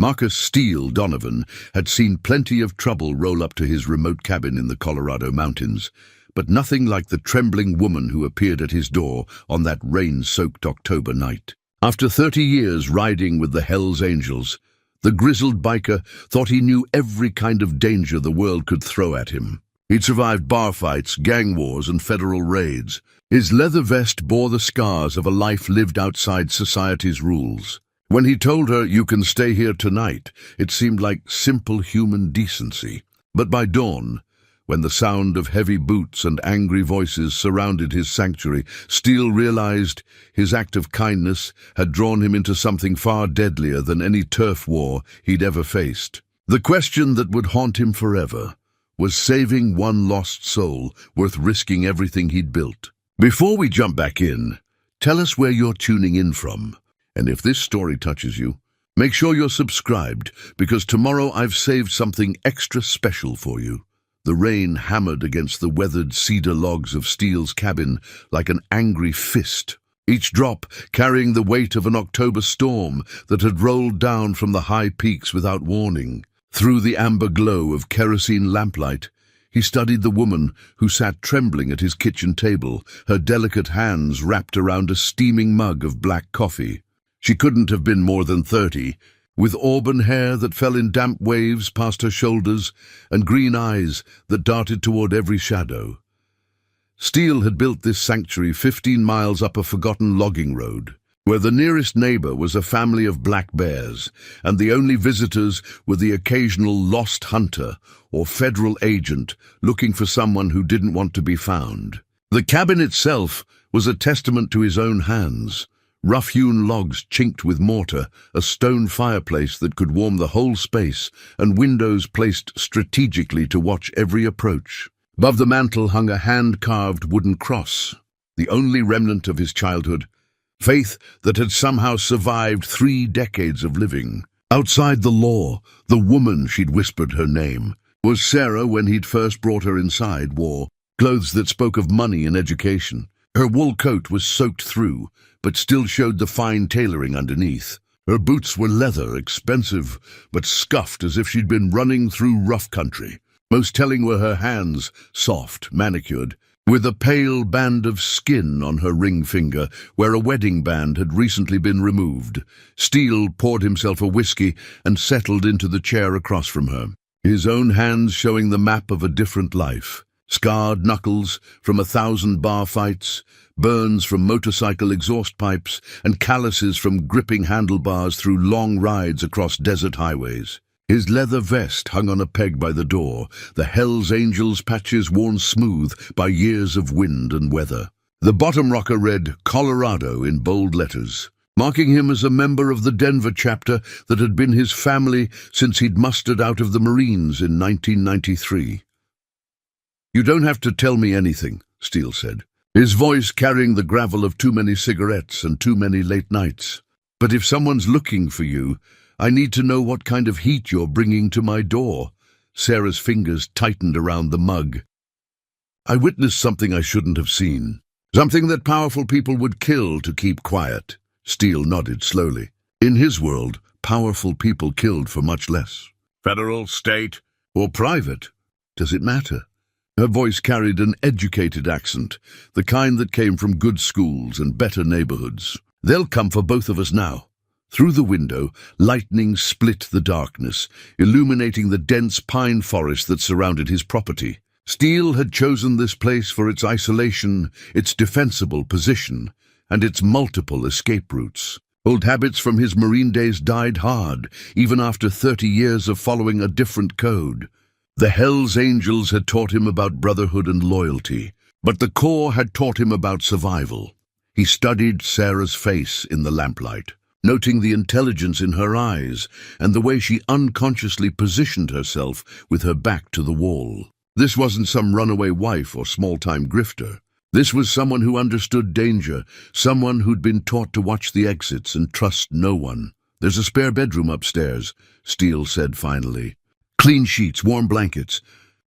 Marcus Steele Donovan had seen plenty of trouble roll up to his remote cabin in the Colorado mountains, but nothing like the trembling woman who appeared at his door on that rain-soaked October night. After 30 years riding with the Hells Angels, the grizzled biker thought he knew every kind of danger the world could throw at him. He'd survived bar fights, gang wars, and federal raids. His leather vest bore the scars of a life lived outside society's rules. When he told her, "You can stay here tonight," it seemed like simple human decency. But by dawn, when the sound of heavy boots and angry voices surrounded his sanctuary, Steele realized his act of kindness had drawn him into something far deadlier than any turf war he'd ever faced. The question that would haunt him forever was saving one lost soul worth risking everything he'd built. Before we jump back in, tell us where you're tuning in from. And if this story touches you, make sure you're subscribed, because tomorrow I've saved something extra special for you. The rain hammered against the weathered cedar logs of Steele's cabin like an angry fist, each drop carrying the weight of an October storm that had rolled down from the high peaks without warning. Through the amber glow of kerosene lamplight, he studied the woman who sat trembling at his kitchen table, her delicate hands wrapped around a steaming mug of black coffee. She couldn't have been more than 30, with auburn hair that fell in damp waves past her shoulders and green eyes that darted toward every shadow. Steele had built this sanctuary 15 miles up a forgotten logging road, where the nearest neighbor was a family of black bears, and the only visitors were the occasional lost hunter or federal agent looking for someone who didn't want to be found. The cabin itself was a testament to his own hands. Rough-hewn logs chinked with mortar, a stone fireplace that could warm the whole space, and windows placed strategically to watch every approach. Above the mantel hung a hand-carved wooden cross, the only remnant of his childhood, faith that had somehow survived 3 decades of living. Outside the law, the woman she'd whispered her name was Sarah. When he'd first brought her inside, wore clothes that spoke of money and education. Her wool coat was soaked through, but still showed the fine tailoring underneath. Her boots were leather, expensive, but scuffed as if she'd been running through rough country. Most telling were her hands, soft, manicured, with a pale band of skin on her ring finger where a wedding band had recently been removed. Steele poured himself a whiskey and settled into the chair across from her, his own hands showing the map of a different life. Scarred knuckles from 1,000 bar fights, burns from motorcycle exhaust pipes, and calluses from gripping handlebars through long rides across desert highways. His leather vest hung on a peg by the door, the Hells Angels patches worn smooth by years of wind and weather. The bottom rocker read Colorado in bold letters, marking him as a member of the Denver chapter that had been his family since he'd mustered out of the Marines in 1993. "You don't have to tell me anything," Steele said, his voice carrying the gravel of too many cigarettes and too many late nights. "But if someone's looking for you, I need to know what kind of heat you're bringing to my door." Sarah's fingers tightened around the mug. "I witnessed something I shouldn't have seen. Something that powerful people would kill to keep quiet." Steele nodded slowly. In his world, powerful people killed for much less. "Federal, state, or private? Does it matter?" Her voice carried an educated accent, the kind that came from good schools and better neighborhoods. "They'll come for both of us now." Through the window, lightning split the darkness, illuminating the dense pine forest that surrounded his property. Steele had chosen this place for its isolation, its defensible position, and its multiple escape routes. Old habits from his Marine days died hard, even after 30 years of following a different code. The Hells Angels had taught him about brotherhood and loyalty, but the Corps had taught him about survival. He studied Sarah's face in the lamplight, noting the intelligence in her eyes and the way she unconsciously positioned herself with her back to the wall. This wasn't some runaway wife or small-time grifter. This was someone who understood danger, someone who'd been taught to watch the exits and trust no one. "There's a spare bedroom upstairs," Steele said finally. "Clean sheets, warm blankets.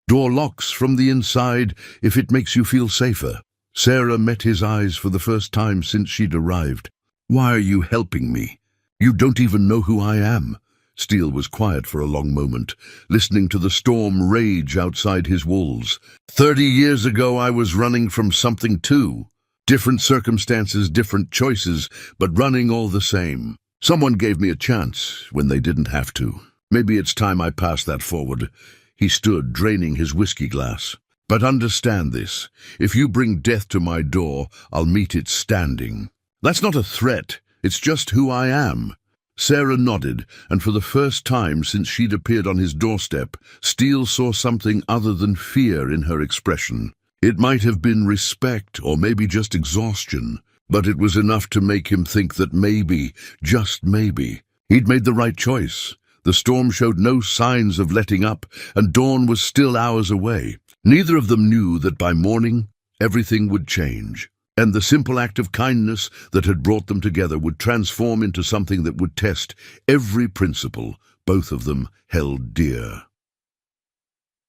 Door locks from the inside if it makes you feel safer." Sarah met his eyes for the first time since she'd arrived. "Why are you helping me? You don't even know who I am." Steele was quiet for a long moment, listening to the storm rage outside his walls. 30 years ago I was running from something too. Different circumstances, different choices, but running all the same. Someone gave me a chance when they didn't have to. Maybe it's time I passed that forward. He stood, draining his whiskey glass. But understand this. If you bring death to my door, I'll meet it standing. That's not a threat. It's just who I am. Sarah nodded, and for the first time since she'd appeared on his doorstep, Steele saw something other than fear in her expression. It might have been respect, or maybe just exhaustion, but it was enough to make him think that maybe, just maybe, he'd made the right choice. The storm showed no signs of letting up, and dawn was still hours away. Neither of them knew that by morning, everything would change, and the simple act of kindness that had brought them together would transform into something that would test every principle both of them held dear.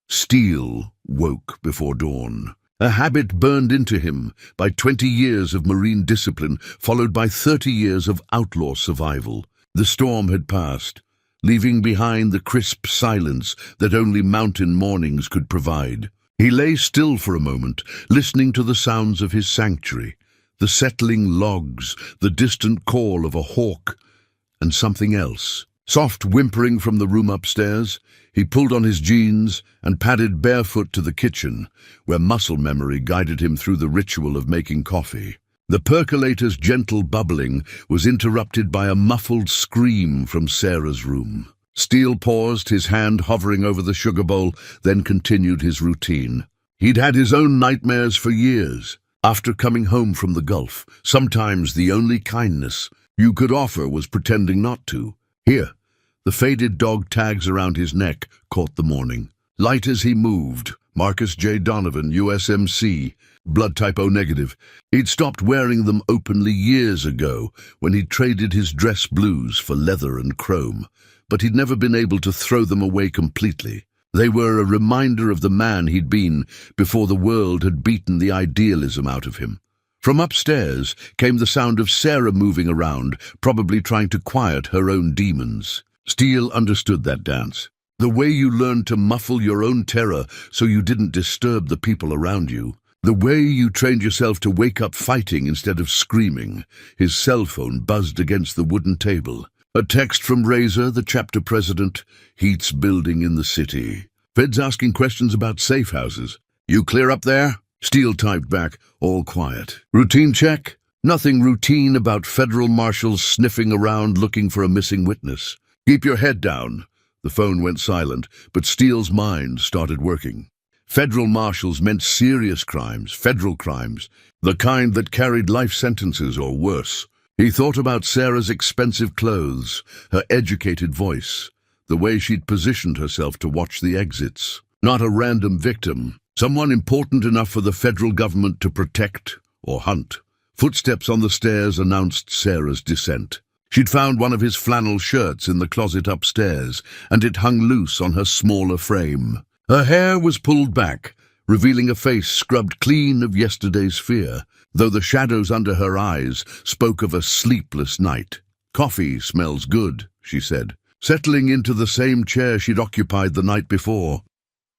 Steele woke before dawn. A habit burned into him by 20 years of marine discipline, followed by 30 years of outlaw survival. The storm had passed, leaving behind the crisp silence that only mountain mornings could provide. He lay still for a moment, listening to the sounds of his sanctuary, the settling logs, the distant call of a hawk, and something else. Soft whimpering from the room upstairs, he pulled on his jeans and padded barefoot to the kitchen, where muscle memory guided him through the ritual of making coffee. The percolator's gentle bubbling was interrupted by a muffled scream from Sarah's room. Steele paused, his hand hovering over the sugar bowl, then continued his routine. He'd had his own nightmares for years. After coming home from the Gulf, sometimes the only kindness you could offer was pretending not to. Here, the faded dog tags around his neck caught the morning. Light as he moved, Marcus J. Donovan, USMC, blood type O negative. He'd stopped wearing them openly years ago when he'd traded his dress blues for leather and chrome, but he'd never been able to throw them away completely. They were a reminder of the man he'd been before the world had beaten the idealism out of him. From upstairs came the sound of Sarah moving around, probably trying to quiet her own demons. Steele understood that dance. The way you learned to muffle your own terror so you didn't disturb the people around you. The way you trained yourself to wake up fighting instead of screaming. His cell phone buzzed against the wooden table. A text from Razor, the chapter president. Heat's building in the city. Feds asking questions about safe houses. You clear up there? Steele typed back, all quiet. Routine check? Nothing routine about federal marshals sniffing around looking for a missing witness. Keep your head down. The phone went silent, but Steele's mind started working. Federal marshals meant serious crimes, federal crimes, the kind that carried life sentences or worse. He thought about Sarah's expensive clothes, her educated voice, the way she'd positioned herself to watch the exits. Not a random victim, someone important enough for the federal government to protect or hunt. Footsteps on the stairs announced Sarah's descent. She'd found one of his flannel shirts in the closet upstairs, and it hung loose on her smaller frame. Her hair was pulled back, revealing a face scrubbed clean of yesterday's fear, though the shadows under her eyes spoke of a sleepless night. Coffee smells good, she said, settling into the same chair she'd occupied the night before.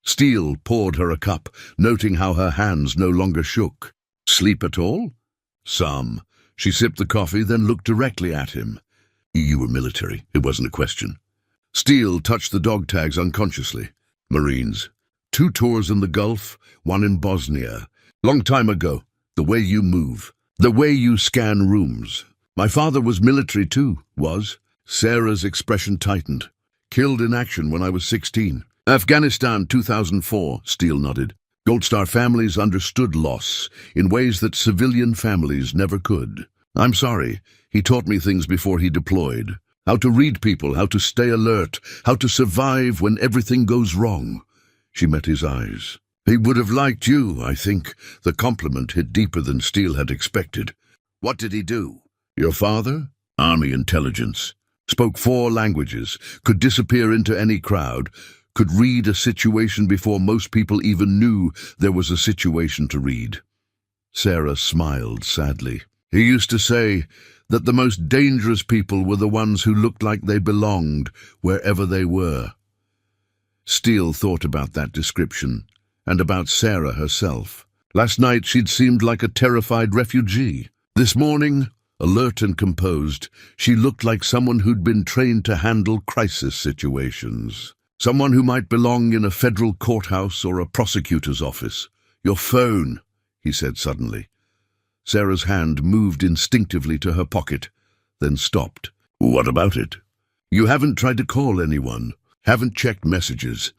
Steele poured her a cup, noting how her hands no longer shook. Sleep at all? Some. She sipped the coffee, then looked directly at him. You were military. It wasn't a question. Steele touched the dog tags unconsciously. Marines. 2 tours in the Gulf, 1 in Bosnia. Long time ago. The way you move. The way you scan rooms. My father was military too, was. Sarah's expression tightened. Killed in action when I was 16. Afghanistan, 2004, Steele nodded. Gold Star families understood loss in ways that civilian families never could. I'm sorry, he taught me things before he deployed. How to read people, how to stay alert, how to survive when everything goes wrong. She met his eyes. He would have liked you, I think. The compliment hit deeper than Steele had expected. What did he do? Your father? Army intelligence. Spoke 4 languages, could disappear into any crowd, could read a situation before most people even knew there was a situation to read. Sarah smiled sadly. He used to say, that the most dangerous people were the ones who looked like they belonged wherever they were. Steele thought about that description, and about Sarah herself. Last night she'd seemed like a terrified refugee. This morning, alert and composed, she looked like someone who'd been trained to handle crisis situations. Someone who might belong in a federal courthouse or a prosecutor's office. "Your phone," he said suddenly. Sarah's hand moved instinctively to her pocket, then stopped. "What about it?" "You haven't tried to call anyone, haven't checked messages.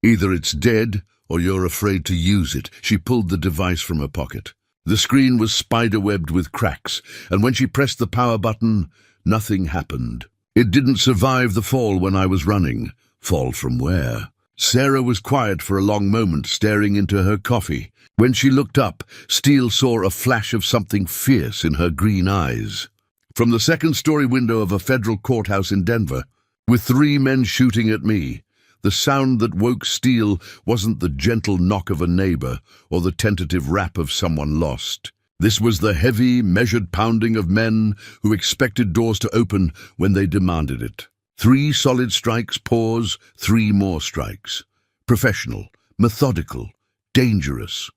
Either it's dead or you're afraid to use it." She pulled the device from her pocket. The screen was spider-webbed with cracks, and when she pressed the power button, nothing happened. "It didn't survive the fall when I was running." "Fall from where?" Sarah was quiet for a long moment, staring into her coffee. When she looked up, Steele saw a flash of something fierce in her green eyes. "From the second-story window of a federal courthouse in Denver, with 3 men shooting at me." The sound that woke Steele wasn't the gentle knock of a neighbor or the tentative rap of someone lost. This was the heavy, measured pounding of men who expected doors to open when they demanded it. 3 solid strikes, pause, 3 more strikes. Professional, methodical, dangerous.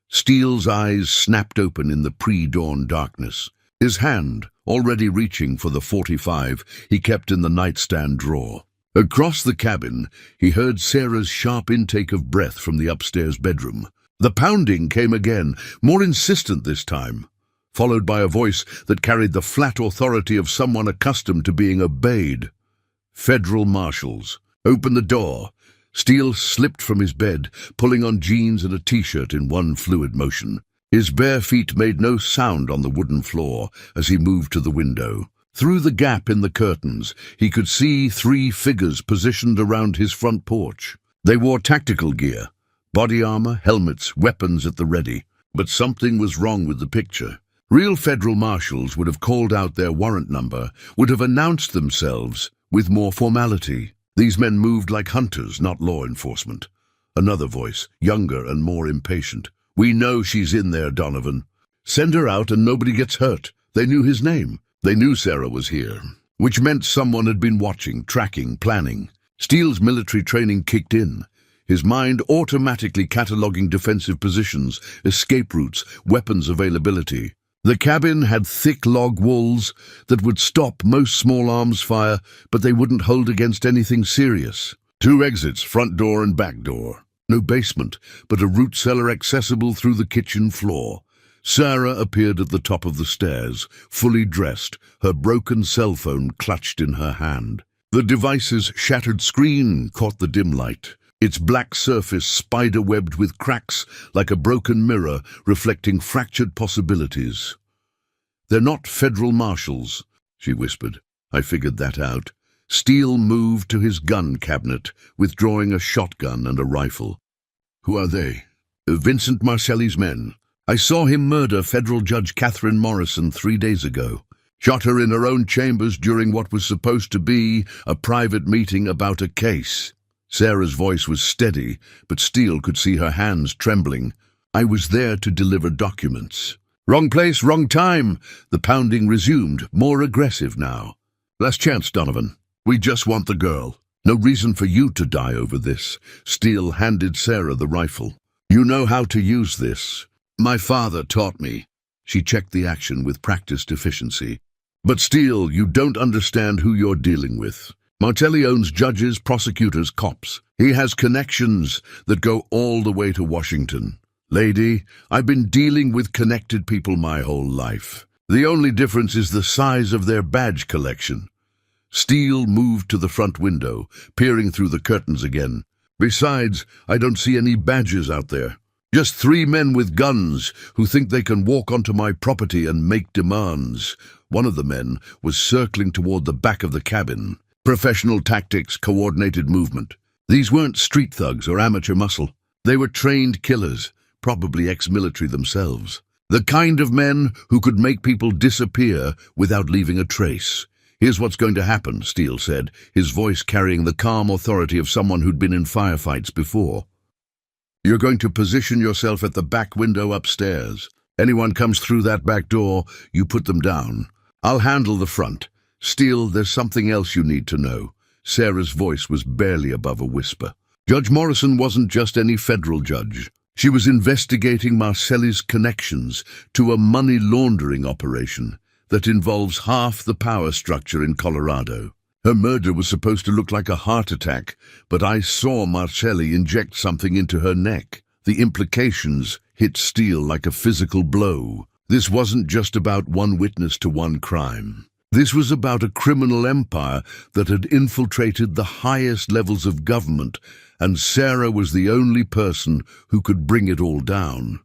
Steele's eyes snapped open in the pre-dawn darkness. His hand, already reaching for the .45 he kept in the nightstand drawer. Across the cabin, he heard Sarah's sharp intake of breath from the upstairs bedroom. The pounding came again, more insistent this time, followed by a voice that carried the flat authority of someone accustomed to being obeyed. "Federal marshals. Open the door." Steele slipped from his bed, pulling on jeans and a t-shirt in one fluid motion. His bare feet made no sound on the wooden floor as he moved to the window. Through the gap in the curtains, he could see 3 figures positioned around his front porch. They wore tactical gear, body armor, helmets, weapons at the ready. But something was wrong with the picture. Real federal marshals would have called out their warrant number, would have announced themselves with more formality. These men moved like hunters, not law enforcement. Another voice, younger and more impatient. "We know she's in there, Donovan. Send her out and nobody gets hurt." They knew his name. They knew Sarah was here, which meant someone had been watching, tracking, planning. Steele's military training kicked in, his mind automatically cataloging defensive positions, escape routes, weapons availability. The cabin had thick log walls that would stop most small arms fire, but they wouldn't hold against anything serious. 2 exits, front door and back door. No basement, but a root cellar accessible through the kitchen floor. Sarah appeared at the top of the stairs, fully dressed, her broken cell phone clutched in her hand. The device's shattered screen caught the dim light, its black surface spider-webbed with cracks like a broken mirror reflecting fractured possibilities. "They're not federal marshals," she whispered. "I figured that out." Steele moved to his gun cabinet, withdrawing a shotgun and a rifle. "Who are they?" "Vincent Marcelli's men. I saw him murder federal judge Catherine Morrison 3 days ago. Shot her in her own chambers during what was supposed to be a private meeting about a case." Sarah's voice was steady, but Steele could see her hands trembling. "I was there to deliver documents." "Wrong place, wrong time." The pounding resumed, more aggressive now. "Last chance, Donovan. We just want the girl. No reason for you to die over this." Steele handed Sarah the rifle. "You know how to use this. My father taught me." She checked the action with practiced efficiency. "But Steele, you don't understand who you're dealing with. Martelli owns judges, prosecutors, cops. He has connections that go all the way to Washington. Lady, I've been dealing with connected people my whole life. The only difference is the size of their badge collection." Steele moved to the front window, peering through the curtains again. "Besides, I don't see any badges out there. Just 3 men with guns who think they can walk onto my property and make demands." One of the men was circling toward the back of the cabin. Professional tactics, coordinated movement. These weren't street thugs or amateur muscle. They were trained killers, probably ex-military themselves. The kind of men who could make people disappear without leaving a trace. "Here's what's going to happen," Steele said, his voice carrying the calm authority of someone who'd been in firefights before. "You're going to position yourself at the back window upstairs. Anyone comes through that back door, you put them down. I'll handle the front. Steele, there's something else you need to know. Sarah's voice was barely above a whisper. Judge Morrison wasn't just any federal judge. She was investigating Marcelli's connections to a money laundering operation that involves half the power structure in Colorado. Her murder was supposed to look like a heart attack, but I saw Marcelli inject something into her neck. The implications hit Steele like a physical blow. This wasn't just about one witness to one crime. This was about a criminal empire that had infiltrated the highest levels of government, and Sarah was the only person who could bring it all down.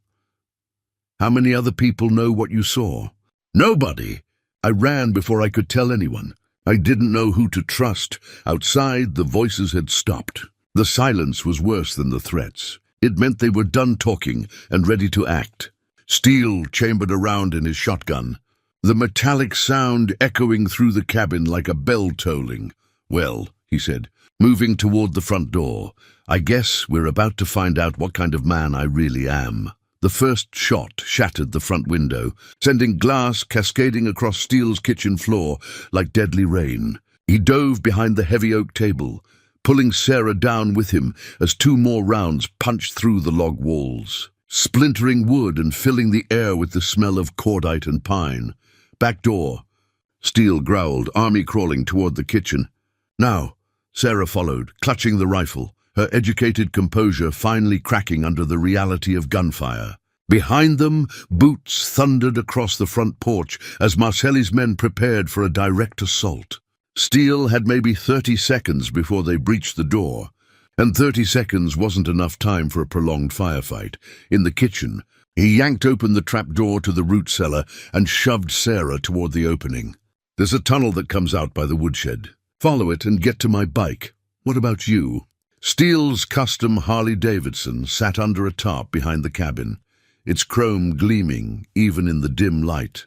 How many other people know what you saw? Nobody. I ran before I could tell anyone. I didn't know who to trust. Outside, the voices had stopped. The silence was worse than the threats. It meant they were done talking and ready to act. Steele chambered around in his shotgun, the metallic sound echoing through the cabin like a bell tolling. "Well," he said, moving toward the front door, "I guess we're about to find out what kind of man I really am." The first shot shattered the front window, sending glass cascading across Steele's kitchen floor like deadly rain. He dove behind the heavy oak table, pulling Sarah down with him as two more rounds punched through the log walls, splintering wood and filling the air with the smell of cordite and pine. "Back door," Steele growled, army crawling toward the kitchen. "Now," Sarah followed, clutching the rifle, her educated composure finally cracking under the reality of gunfire. Behind them, boots thundered across the front porch as Marcelli's men prepared for a direct assault. Steele had maybe 30 seconds before they breached the door, and 30 seconds wasn't enough time for a prolonged firefight. In the kitchen, he yanked open the trap door to the root cellar and shoved Sarah toward the opening. "There's a tunnel that comes out by the woodshed. Follow it and get to my bike. What about you?" Steele's custom Harley-Davidson sat under a tarp behind the cabin, its chrome gleaming even in the dim light.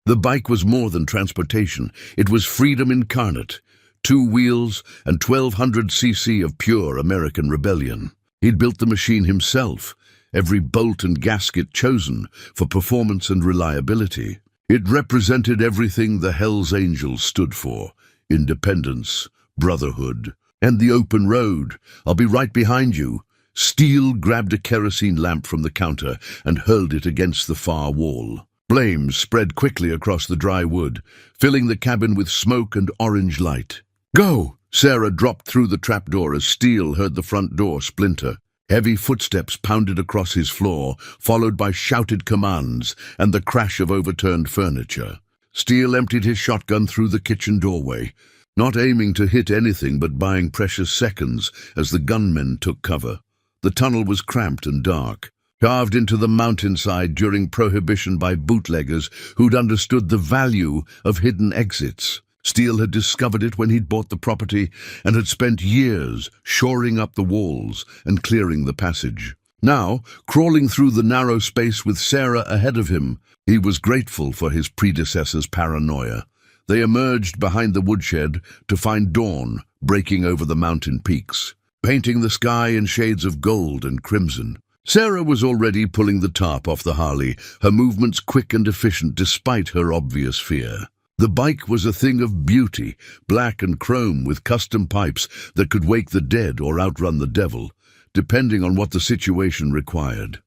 The bike was more than transportation. It was freedom incarnate. 2 wheels and 1,200 cc of pure American rebellion. He'd built the machine himself, every bolt and gasket chosen for performance and reliability. It represented everything the Hells Angels stood for: independence, brotherhood, and the open road. "I'll be right behind you." Steele grabbed a kerosene lamp from the counter and hurled it against the far wall. Flames spread quickly across the dry wood, filling the cabin with smoke and orange light. "Go!" Sarah dropped through the trapdoor as Steele heard the front door splinter. Heavy footsteps pounded across his floor, followed by shouted commands and the crash of overturned furniture. Steele emptied his shotgun through the kitchen doorway, not aiming to hit anything but buying precious seconds as the gunmen took cover. The tunnel was cramped and dark, carved into the mountainside during Prohibition by bootleggers who'd understood the value of hidden exits. Steele had discovered it when he'd bought the property and had spent years shoring up the walls and clearing the passage. Now, crawling through the narrow space with Sarah ahead of him, he was grateful for his predecessor's paranoia. They emerged behind the woodshed to find dawn breaking over the mountain peaks, painting the sky in shades of gold and crimson. Sarah was already pulling the tarp off the Harley, her movements quick and efficient despite her obvious fear. The bike was a thing of beauty, black and chrome with custom pipes that could wake the dead or outrun the devil, depending on what the situation required.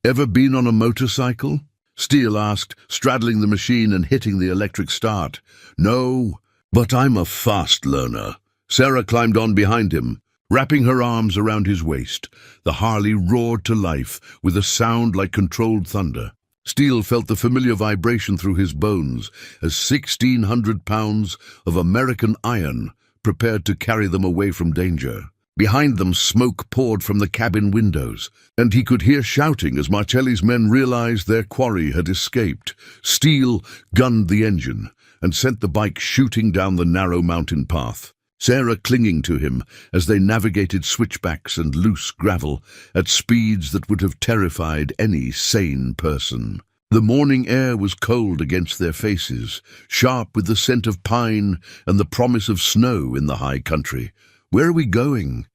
"Ever been on a motorcycle?" Steele asked, straddling the machine and hitting the electric start. "No, but I'm a fast learner." Sarah climbed on behind him, wrapping her arms around his waist. The Harley roared to life with a sound like controlled thunder. Steele felt the familiar vibration through his bones as 1,600 pounds of American iron prepared to carry them away from danger. Behind them, smoke poured from the cabin windows, and he could hear shouting as Marcelli's men realized their quarry had escaped. Steele gunned the engine and sent the bike shooting down the narrow mountain path, Sarah clinging to him as they navigated switchbacks and loose gravel at speeds that would have terrified any sane person. The morning air was cold against their faces, sharp with the scent of pine and the promise of snow in the high country. "Where are we going?"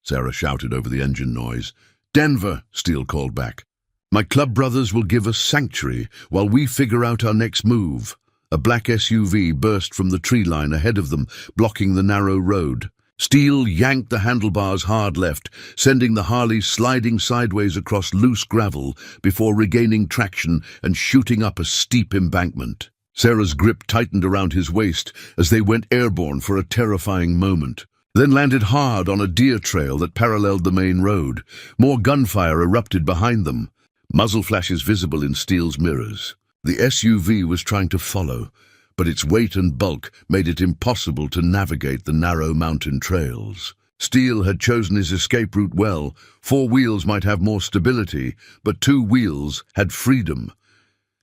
Sarah shouted over the engine noise. "Denver," Steele called back. "My club brothers will give us sanctuary while we figure out our next move." A black SUV burst from the tree line ahead of them, blocking the narrow road. Steele yanked the handlebars hard left, sending the Harley sliding sideways across loose gravel before regaining traction and shooting up a steep embankment. Sarah's grip tightened around his waist as they went airborne for a terrifying moment, then landed hard on a deer trail that paralleled the main road. More gunfire erupted behind them, muzzle flashes visible in Steele's mirrors. The SUV was trying to follow, but its weight and bulk made it impossible to navigate the narrow mountain trails. Steele had chosen his escape route well. 4 wheels might have more stability, but 2 wheels had freedom.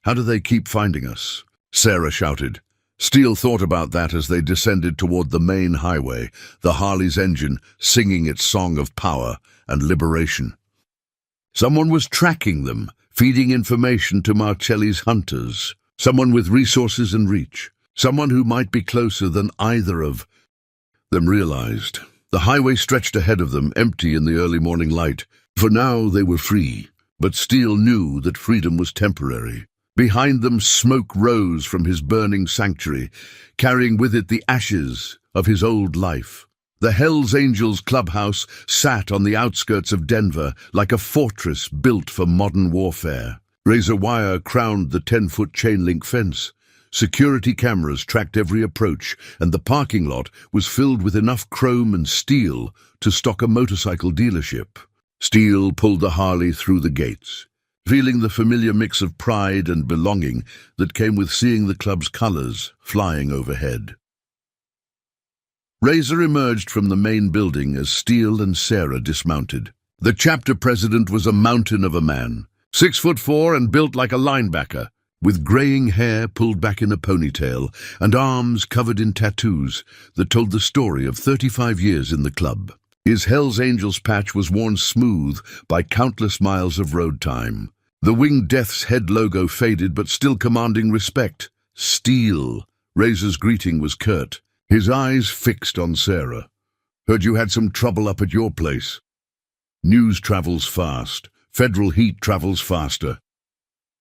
"How do they keep finding us?" Sarah shouted. Steele thought about that as they descended toward the main highway, the Harley's engine singing its song of power and liberation. Someone was tracking them, feeding information to Marcelli's hunters. Someone with resources and reach. Someone who might be closer than either of them realized. The highway stretched ahead of them, empty in the early morning light. For now they were free, but Steele knew that freedom was temporary. Behind them, smoke rose from his burning sanctuary, carrying with it the ashes of his old life. The Hells Angels clubhouse sat on the outskirts of Denver like a fortress built for modern warfare. Razor wire crowned the 10-foot chain-link fence. Security cameras tracked every approach, and the parking lot was filled with enough chrome and steel to stock a motorcycle dealership. Steele pulled the Harley through the gates, feeling the familiar mix of pride and belonging that came with seeing the club's colors flying overhead. Razor emerged from the main building as Steele and Sarah dismounted. The chapter president was a mountain of a man, 6'4" and built like a linebacker, with graying hair pulled back in a ponytail and arms covered in tattoos that told the story of 35 years in the club. His Hells Angels patch was worn smooth by countless miles of road time. The Winged Death's head logo faded but still commanding respect. Steele. Razor's greeting was curt, his eyes fixed on Sarah. "Heard you had some trouble up at your place." "News travels fast. Federal heat travels faster."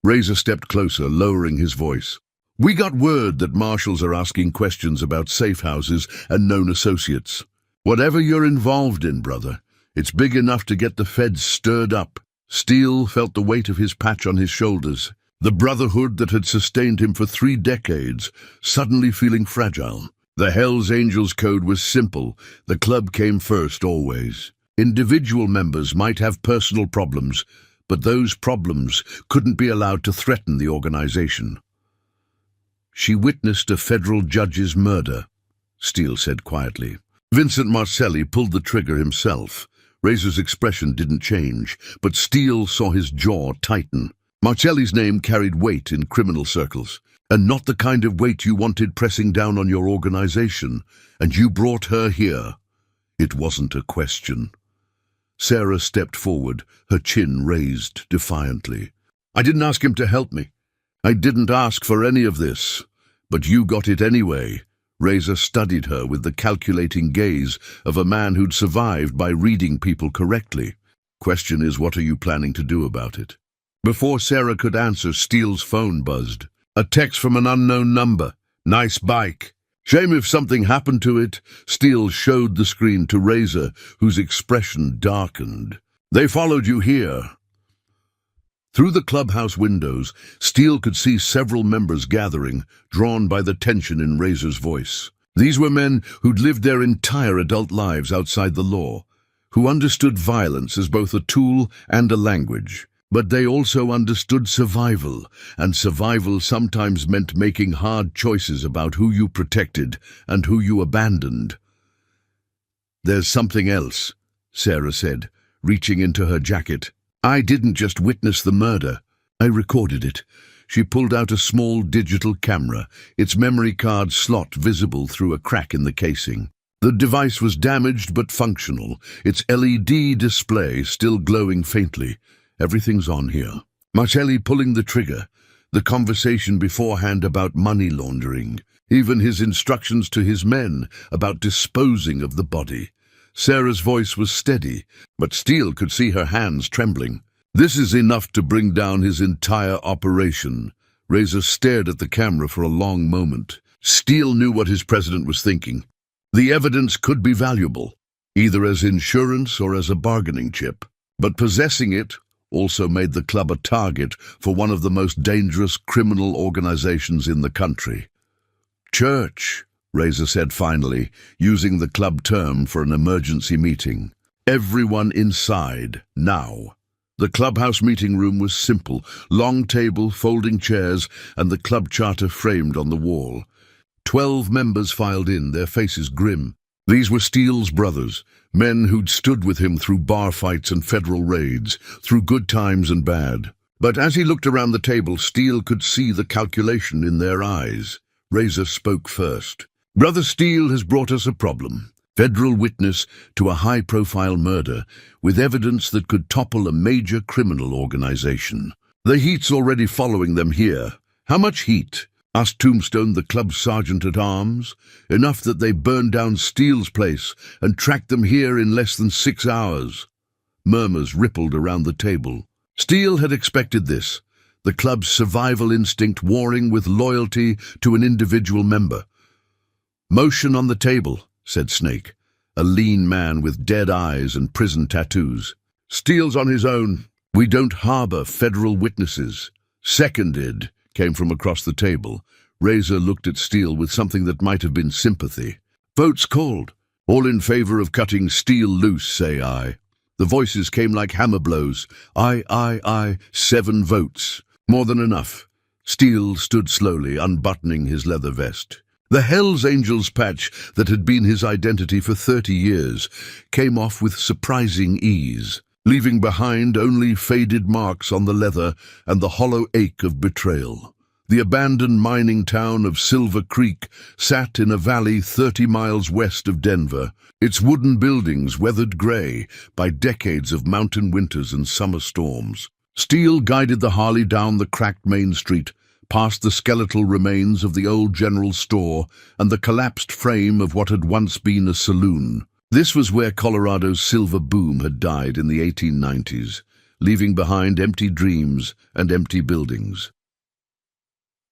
Razor stepped closer, lowering his voice. "We got word that marshals are asking questions about safe houses and known associates. Whatever you're involved in, brother, it's big enough to get the feds stirred up." Steele felt the weight of his patch on his shoulders, the brotherhood that had sustained him for 3 decades, suddenly feeling fragile. The Hells Angels code was simple. The club came first, always. Individual members might have personal problems, but those problems couldn't be allowed to threaten the organization. "She witnessed a federal judge's murder," Steele said quietly. Vincent Marcelli pulled the trigger himself. Razor's expression didn't change, but Steele saw his jaw tighten. Marcelli's name carried weight in criminal circles, and not the kind of weight you wanted pressing down on your organization, and you brought her here. It wasn't a question. Sarah stepped forward, her chin raised defiantly. "I didn't ask him to help me. I didn't ask for any of this, but you got it anyway." Razor studied her with the calculating gaze of a man who'd survived by reading people correctly. "Question is, what are you planning to do about it?" Before Sarah could answer, Steele's phone buzzed. A text from an unknown number. "Nice bike. Shame if something happened to it." Steele showed the screen to Razor, whose expression darkened. "They followed you here." Through the clubhouse windows, Steele could see several members gathering, drawn by the tension in Razor's voice. These were men who'd lived their entire adult lives outside the law, who understood violence as both a tool and a language. But they also understood survival, and survival sometimes meant making hard choices about who you protected and who you abandoned. "There's something else," Sarah said, reaching into her jacket. "I didn't just witness the murder. I recorded it." She pulled out a small digital camera, its memory card slot visible through a crack in the casing. The device was damaged but functional, its LED display still glowing faintly. "Everything's on here." Marcelli pulling the trigger, the conversation beforehand about money laundering, even his instructions to his men about disposing of the body. Sarah's voice was steady, but Steele could see her hands trembling. "This is enough to bring down his entire operation," Razor stared at the camera for a long moment. Steele knew what his president was thinking. The evidence could be valuable, either as insurance or as a bargaining chip. But possessing it also made the club a target for one of the most dangerous criminal organizations in the country. "Church," Razor said finally, using the club term for an emergency meeting. "Everyone inside, now." The clubhouse meeting room was simple: long table, folding chairs, and the club charter framed on the wall. 12 members filed in, their faces grim. These were Steele's brothers, men who'd stood with him through bar fights and federal raids, through good times and bad. But as he looked around the table, Steele could see the calculation in their eyes. Razor spoke first. "Brother Steele has brought us a problem. Federal witness to a high-profile murder with evidence that could topple a major criminal organization. The heat's already following them here." "How much heat?" asked Tombstone, the club's sergeant-at-arms. "Enough that they burned down Steele's place and tracked them here in less than 6 hours." Murmurs rippled around the table. Steele had expected this, the club's survival instinct warring with loyalty to an individual member. "Motion on the table," said Snake, a lean man with dead eyes and prison tattoos. "Steele's on his own. We don't harbor federal witnesses." "Seconded," came from across the table. Razor looked at Steele with something that might have been sympathy. "Votes called. All in favor of cutting Steele loose, say aye." The voices came like hammer blows. "Aye, aye, aye. 7 votes. More than enough." Steele stood slowly, unbuttoning his leather vest. The Hells Angels patch that had been his identity for 30 years came off with surprising ease, leaving behind only faded marks on the leather and the hollow ache of betrayal. The abandoned mining town of Silver Creek sat in a valley 30 miles west of Denver, its wooden buildings weathered gray by decades of mountain winters and summer storms. Steele guided the Harley down the cracked main street, past the skeletal remains of the old general store and the collapsed frame of what had once been a saloon. This was where Colorado's silver boom had died in the 1890s, leaving behind empty dreams and empty buildings.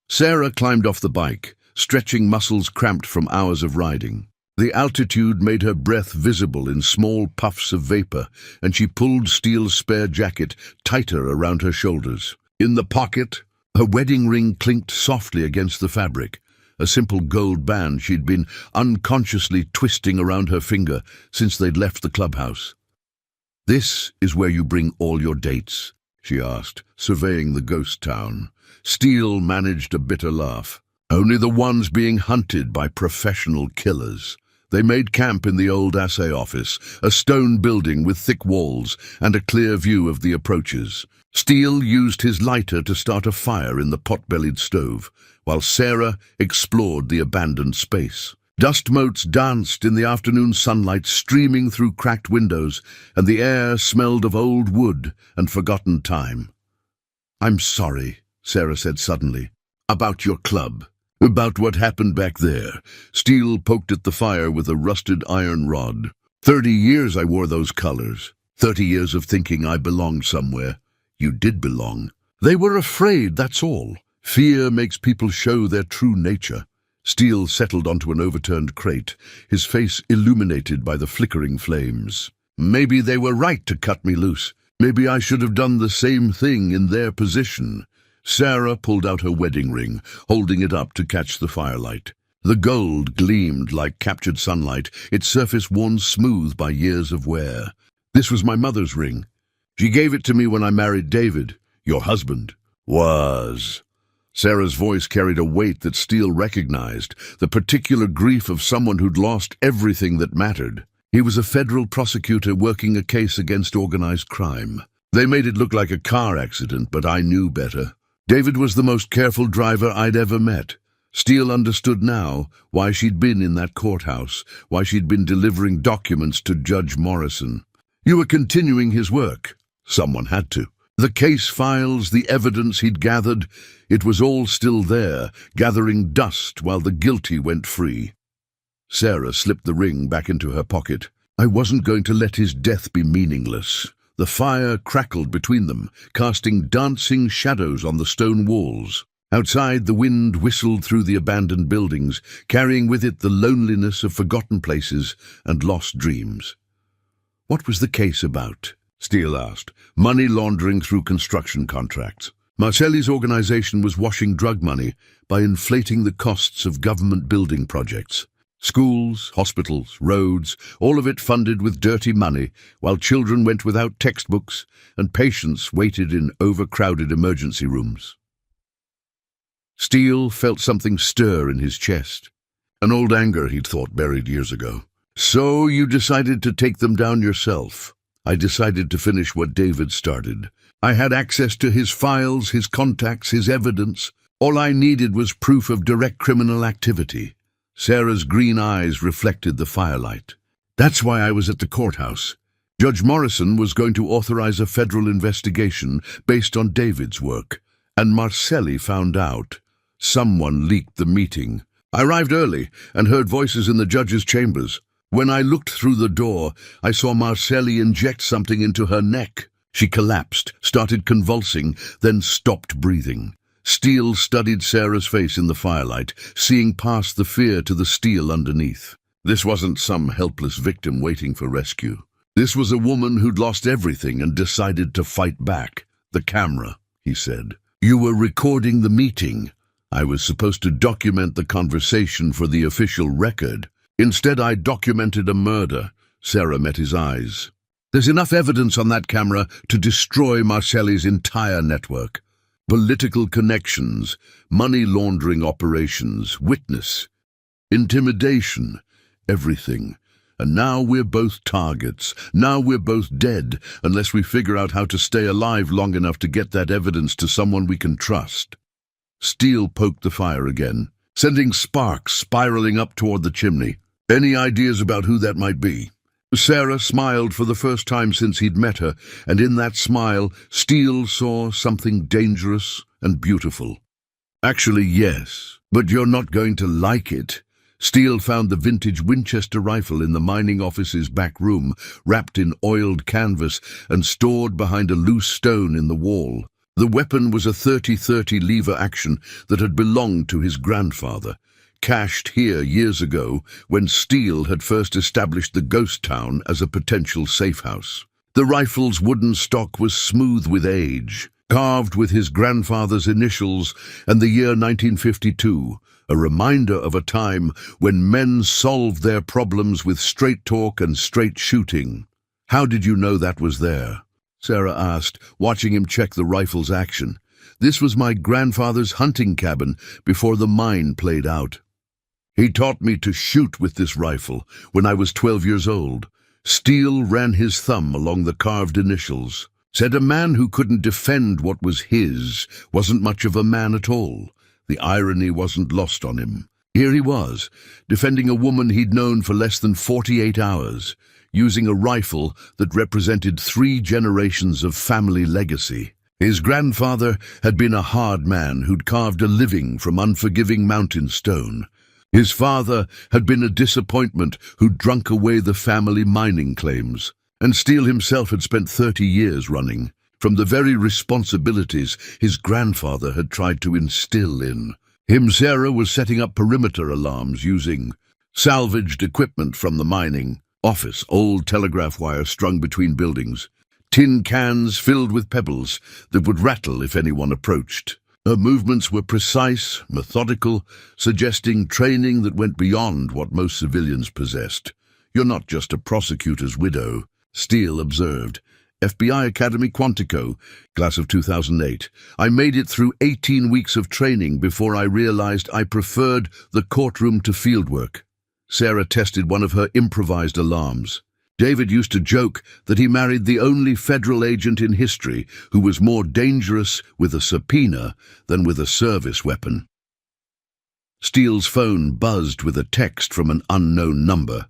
Sarah climbed off the bike, stretching muscles cramped from hours of riding. The altitude made her breath visible in small puffs of vapor, and she pulled Steele's spare jacket tighter around her shoulders. In the pocket, her wedding ring clinked softly against the fabric, a simple gold band she'd been unconsciously twisting around her finger since they'd left the clubhouse. "This is where you bring all your dates?" she asked, surveying the ghost town. Steele managed a bitter laugh. "Only the ones being hunted by professional killers." They made camp in the old assay office, a stone building with thick walls and a clear view of the approaches. Steele used his lighter to start a fire in the pot-bellied stove, while Sarah explored the abandoned space. Dust motes danced in the afternoon sunlight streaming through cracked windows, and the air smelled of old wood and forgotten time. "I'm sorry," Sarah said suddenly. "About your club. About what happened back there." Steele poked at the fire with a rusted iron rod. 30 years I wore those colors. 30 years of thinking I belonged somewhere. You did belong. They were afraid, that's all. Fear makes people show their true nature." Steele settled onto an overturned crate, his face illuminated by the flickering flames. "Maybe they were right to cut me loose. Maybe I should have done the same thing in their position." Sarah pulled out her wedding ring, holding it up to catch the firelight. The gold gleamed like captured sunlight, its surface worn smooth by years of wear. "This was my mother's ring. She gave it to me when I married David. Your husband." "Was." Sarah's voice carried a weight that Steele recognized, the particular grief of someone who'd lost everything that mattered. He was a federal prosecutor working a case against organized crime. "They made it look like a car accident, but I knew better. David was the most careful driver I'd ever met." Steele understood now why she'd been in that courthouse, why she'd been delivering documents to Judge Morrison. "You were continuing his work." Someone had to. The case files, the evidence he'd gathered, it was all still there, gathering dust while the guilty went free. Sarah slipped the ring back into her pocket. "I wasn't going to let his death be meaningless." The fire crackled between them, casting dancing shadows on the stone walls. Outside, the wind whistled through the abandoned buildings, carrying with it the loneliness of forgotten places and lost dreams. "What was the case about?" Steele asked. "Money laundering through construction contracts. Marcelli's organization was washing drug money by inflating the costs of government building projects. Schools, hospitals, roads, all of it funded with dirty money, while children went without textbooks and patients waited in overcrowded emergency rooms." Steele felt something stir in his chest. An old anger he'd thought buried years ago. "So you decided to take them down yourself." "I decided to finish what David started. I had access to his files, his contacts, his evidence. All I needed was proof of direct criminal activity." Sarah's green eyes reflected the firelight. "That's why I was at the courthouse. Judge Morrison was going to authorize a federal investigation based on David's work, and Marcelli found out. Someone leaked the meeting. I arrived early and heard voices in the judge's chambers. When I looked through the door, I saw Marcelli inject something into her neck. She collapsed, started convulsing, then stopped breathing." Steele studied Sarah's face in the firelight, seeing past the fear to the steel underneath. This wasn't some helpless victim waiting for rescue. This was a woman who'd lost everything and decided to fight back. "The camera," he said. "You were recording the meeting. I was supposed to document the conversation for the official record. Instead, I documented a murder." Sarah met his eyes. "There's enough evidence on that camera to destroy Marcelli's entire network. Political connections, money laundering operations, witness, intimidation, everything. And now we're both targets. Now we're both dead, unless we figure out how to stay alive long enough to get that evidence to someone we can trust." Steele poked the fire again, sending sparks spiraling up toward the chimney. "Any ideas about who that might be?" Sarah smiled for the first time since he'd met her, and in that smile, Steele saw something dangerous and beautiful. "Actually, yes, but you're not going to like it." Steele found the vintage Winchester rifle in the mining office's back room, wrapped in oiled canvas and stored behind a loose stone in the wall. The weapon was a .30-30 lever action that had belonged to his grandfather, cached here years ago when Steele had first established the ghost town as a potential safe house. The rifle's wooden stock was smooth with age, carved with his grandfather's initials and the year 1952, a reminder of a time when men solved their problems with straight talk and straight shooting. "How did you know that was there?" Sarah asked, watching him check the rifle's action. "This was my grandfather's hunting cabin before the mine played out. He taught me to shoot with this rifle when I was 12 years old." Steele ran his thumb along the carved initials. "Said a man who couldn't defend what was his wasn't much of a man at all." The irony wasn't lost on him. Here he was, defending a woman he'd known for less than 48 hours, using a rifle that represented 3 generations of family legacy. His grandfather had been a hard man who'd carved a living from unforgiving mountain stone. His father had been a disappointment who'd drunk away the family mining claims. And Steele himself had spent 30 years running from the very responsibilities his grandfather had tried to instill in him. Sarah was setting up perimeter alarms using salvaged equipment from the mining office, old telegraph wire strung between buildings, tin cans filled with pebbles that would rattle if anyone approached. Her movements were precise, methodical, suggesting training that went beyond what most civilians possessed. "You're not just a prosecutor's widow," Steele observed. "FBI Academy Quantico, class of 2008. I made it through 18 weeks of training before I realized I preferred the courtroom to fieldwork." Sarah tested one of her improvised alarms. David used to joke that he married the only federal agent in history who was more dangerous with a subpoena than with a service weapon. Steele's phone buzzed with a text from an unknown number.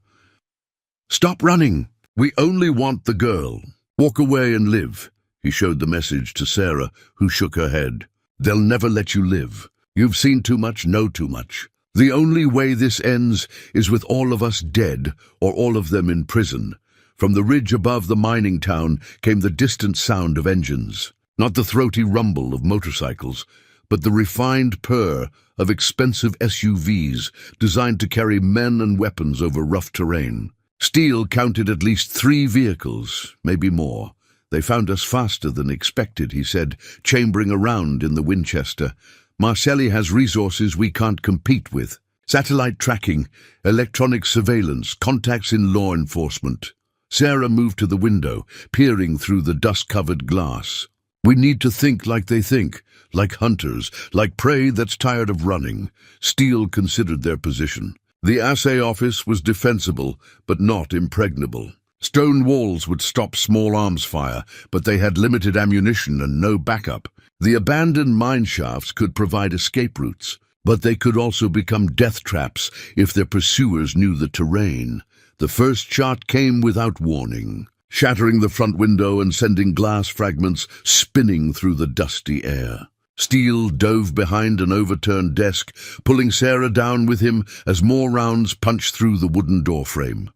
"Stop running. We only want the girl. Walk away and live." He showed the message to Sarah, who shook her head. "They'll never let you live. You've seen too much, know too much. The only way this ends is with all of us dead, or all of them in prison." From the ridge above the mining town came the distant sound of engines, not the throaty rumble of motorcycles, but the refined purr of expensive SUVs designed to carry men and weapons over rough terrain. Steele counted at least 3 vehicles, maybe more. "They found us faster than expected," he said, chambering around in the Winchester. "Marcelli has resources we can't compete with. Satellite tracking, electronic surveillance, contacts in law enforcement." Sarah moved to the window, peering through the dust-covered glass. "We need to think like they think, like hunters, like prey that's tired of running." Steele considered their position. The assay office was defensible, but not impregnable. Stone walls would stop small arms fire, but they had limited ammunition and no backup. The abandoned mine shafts could provide escape routes, but they could also become death traps if their pursuers knew the terrain. The first shot came without warning, shattering the front window and sending glass fragments spinning through the dusty air. Steele dove behind an overturned desk, pulling Sarah down with him as more rounds punched through the wooden doorframe.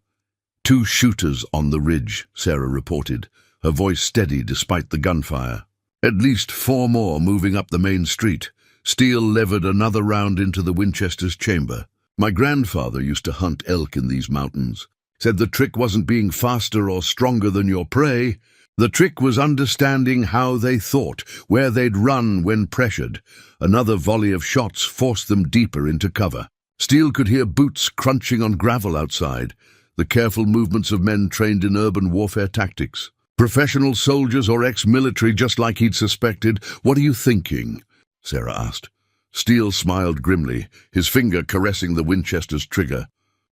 "2 shooters on the ridge," Sarah reported, her voice steady despite the gunfire. "At least 4 more moving up the main street." Steele levered another round into the Winchester's chamber. "My grandfather used to hunt elk in these mountains. Said the trick wasn't being faster or stronger than your prey. The trick was understanding how they thought, where they'd run when pressured." Another volley of shots forced them deeper into cover. Steele could hear boots crunching on gravel outside, the careful movements of men trained in urban warfare tactics. "Professional soldiers or ex-military, just like he'd suspected. What are you thinking?" Sarah asked. Steele smiled grimly, his finger caressing the Winchester's trigger.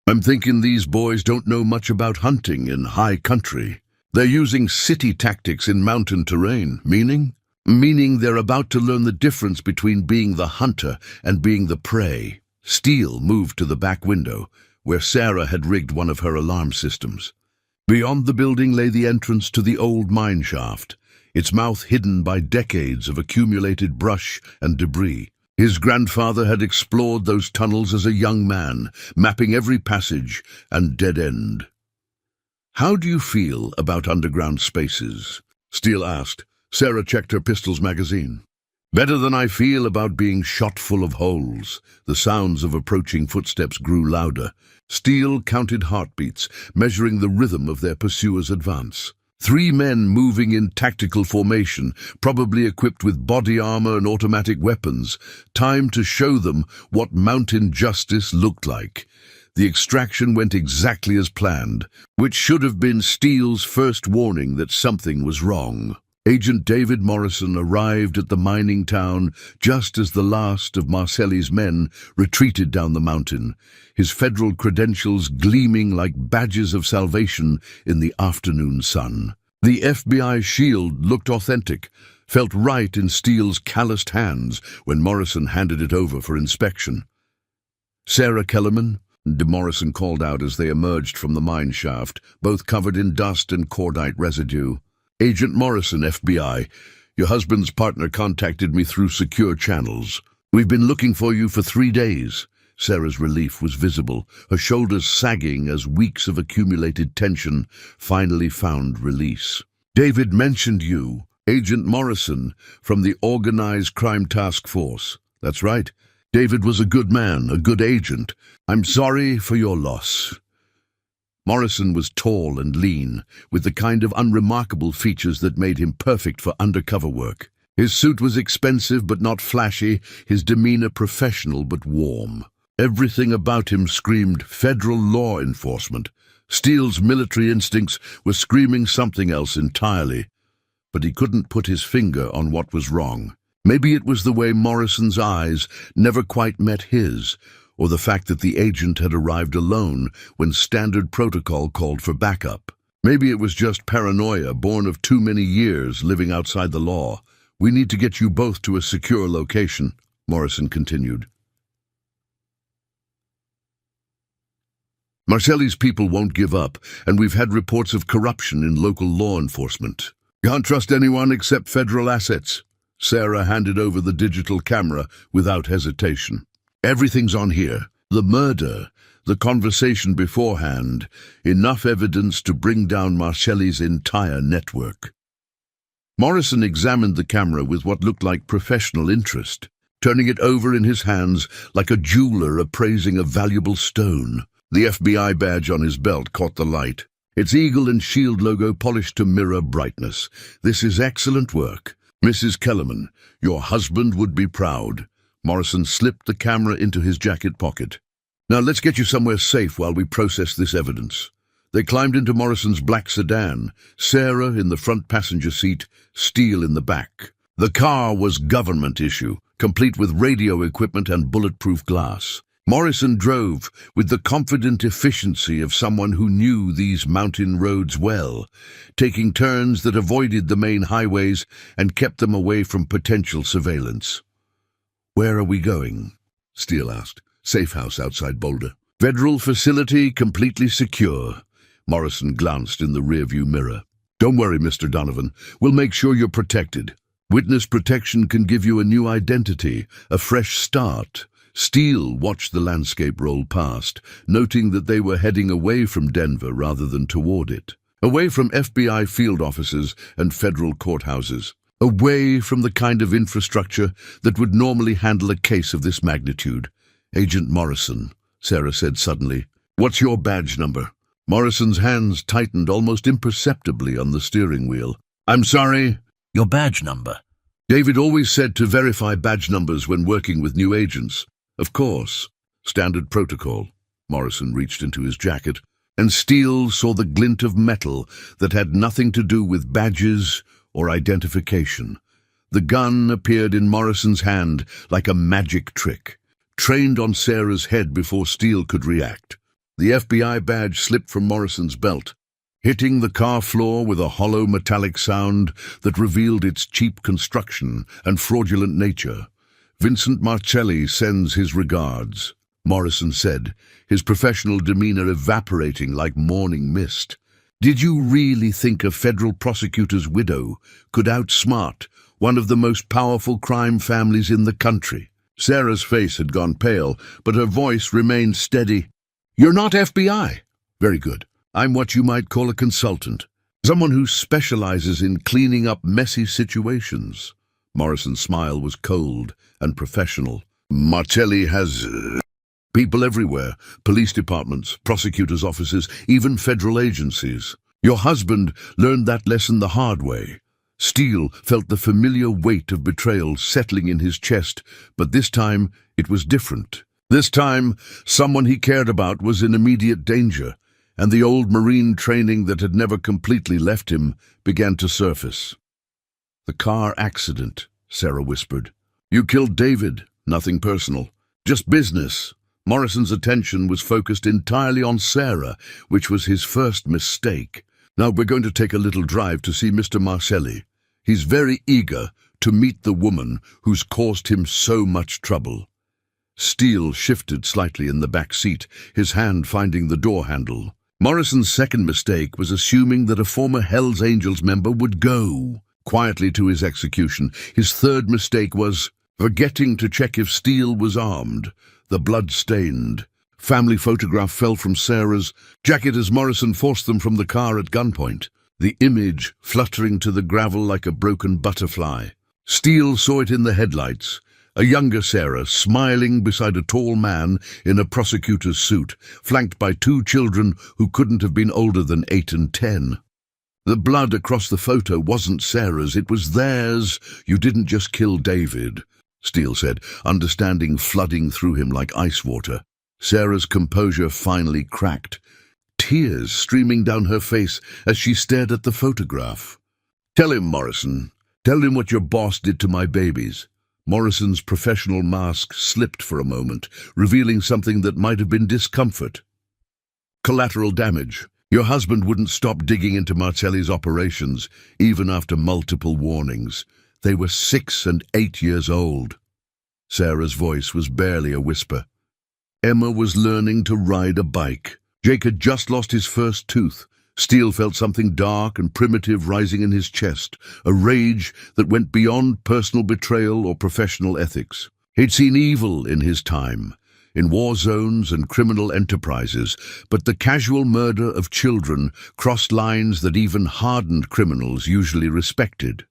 "I'm thinking these boys don't know much about hunting in high country. They're using city tactics in mountain terrain. Meaning? Meaning they're about to learn the difference between being the hunter and being the prey." Steele moved to the back window, where Sarah had rigged one of her alarm systems. Beyond the building lay the entrance to the old mine shaft, its mouth hidden by decades of accumulated brush and debris. His grandfather had explored those tunnels as a young man, mapping every passage and dead end. "How do you feel about underground spaces?" Steele asked. Sarah checked her pistol's magazine. "Better than I feel about being shot full of holes." The sounds of approaching footsteps grew louder. Steele counted heartbeats, measuring the rhythm of their pursuers' advance. 3 men moving in tactical formation, probably equipped with body armor and automatic weapons. Time to show them what mountain justice looked like. The extraction went exactly as planned, which should have been Steele's first warning that something was wrong. Agent David Morrison arrived at the mining town just as the last of Marcelli's men retreated down the mountain, his federal credentials gleaming like badges of salvation in the afternoon sun. The FBI shield looked authentic, felt right in Steele's calloused hands when Morrison handed it over for inspection. "Sarah Kellerman?" De Morrison called out as they emerged from the mine shaft, both covered in dust and cordite residue. "Agent Morrison, FBI. Your husband's partner contacted me through secure channels. We've been looking for you for 3 days. Sarah's relief was visible, her shoulders sagging as weeks of accumulated tension finally found release. "David mentioned you, Agent Morrison, from the Organized Crime Task Force." "That's right. David was a good man, a good agent. I'm sorry for your loss." Morrison was tall and lean, with the kind of unremarkable features that made him perfect for undercover work. His suit was expensive but not flashy, his demeanor professional but warm. Everything about him screamed federal law enforcement. Steele's military instincts were screaming something else entirely, but he couldn't put his finger on what was wrong. Maybe it was the way Morrison's eyes never quite met his, or the fact that the agent had arrived alone when standard protocol called for backup. Maybe it was just paranoia born of too many years living outside the law. "We need to get you both to a secure location," Morrison continued. "Marcelli's people won't give up, and we've had reports of corruption in local law enforcement. Can't trust anyone except federal assets." Sarah handed over the digital camera without hesitation. "Everything's on here. The murder, the conversation beforehand, enough evidence to bring down Marcelli's entire network." Morrison examined the camera with what looked like professional interest. turning it over in his hands like a jeweler appraising a valuable stone. The FBI badge on his belt caught the light, its eagle and shield logo polished to mirror brightness. "This is excellent work. Mrs. Kellerman, your husband would be proud." Morrison slipped the camera into his jacket pocket. "Now let's get you somewhere safe while we process this evidence." They climbed into Morrison's black sedan, Sarah in the front passenger seat, Steele in the back. The car was government issue, complete with radio equipment and bulletproof glass. Morrison drove with the confident efficiency of someone who knew these mountain roads well, taking turns that avoided the main highways and kept them away from potential surveillance. "Where are we going?" Steele asked. "Safe house outside Boulder. Federal facility completely secure." Morrison glanced in the rearview mirror. "Don't worry, Mr. Donovan. We'll make sure you're protected. Witness protection can give you a new identity, a fresh start." Steele watched the landscape roll past, noting that they were heading away from Denver rather than toward it. Away from FBI field offices and federal courthouses. Away from the kind of infrastructure that would normally handle a case of this magnitude. "Agent Morrison," Sarah said suddenly. "What's your badge number?" Morrison's hands tightened almost imperceptibly on the steering wheel. "I'm sorry?" "Your badge number." David always said to verify badge numbers when working with new agents. "Of course. Standard protocol." Morrison reached into his jacket, and Steele saw the glint of metal that had nothing to do with badges or identification. The gun appeared in Morrison's hand like a magic trick, trained on Sarah's head before Steele could react. The FBI badge slipped from Morrison's belt, hitting the car floor with a hollow metallic sound that revealed its cheap construction and fraudulent nature. "Vincent Marcelli sends his regards," Morrison said, his professional demeanor evaporating like morning mist. "Did you really think a federal prosecutor's widow could outsmart one of the most powerful crime families in the country?" Sarah's face had gone pale, but her voice remained steady. "You're not FBI." "Very good. I'm what you might call a consultant. Someone who specializes in cleaning up messy situations." Morrison's smile was cold and professional. "Marcelli has people everywhere. Police departments, prosecutors' offices, even federal agencies. Your husband learned that lesson the hard way." Steele felt the familiar weight of betrayal settling in his chest, but this time it was different. This time, someone he cared about was in immediate danger, and the old Marine training that had never completely left him began to surface. "The car accident," Sarah whispered. "You killed David. Nothing personal. Just business." Morrison's attention was focused entirely on Sarah, which was his first mistake. "Now we're going to take a little drive to see Mr. Marcelli. He's very eager to meet the woman who's caused him so much trouble." Steele shifted slightly in the back seat, his hand finding the door handle. Morrison's second mistake was assuming that a former Hells Angels member would go quietly to his execution. His third mistake was forgetting to check if Steele was armed. The blood-stained family photograph fell from Sarah's jacket as Morrison forced them from the car at gunpoint, the image fluttering to the gravel like a broken butterfly. Steele saw it in the headlights, a younger Sarah smiling beside a tall man in a prosecutor's suit, flanked by two children who couldn't have been older than 8 and 10. The blood across the photo wasn't Sarah's, it was theirs. "You didn't just kill David," Steele said, understanding flooding through him like ice water. Sarah's composure finally cracked, tears streaming down her face as she stared at the photograph. "Tell him, Morrison. Tell him what your boss did to my babies." Morrison's professional mask slipped for a moment, revealing something that might have been discomfort. "Collateral damage. Your husband wouldn't stop digging into Marcelli's operations, even after multiple warnings. They were 6 and 8 years old." Sarah's voice was barely a whisper. Emma was learning to ride a bike. Jake had just lost his first tooth. Steele felt something dark and primitive rising in his chest, a rage that went beyond personal betrayal or professional ethics. He'd seen evil in his time, in war zones and criminal enterprises, but the casual murder of children crossed lines that even hardened criminals usually respected.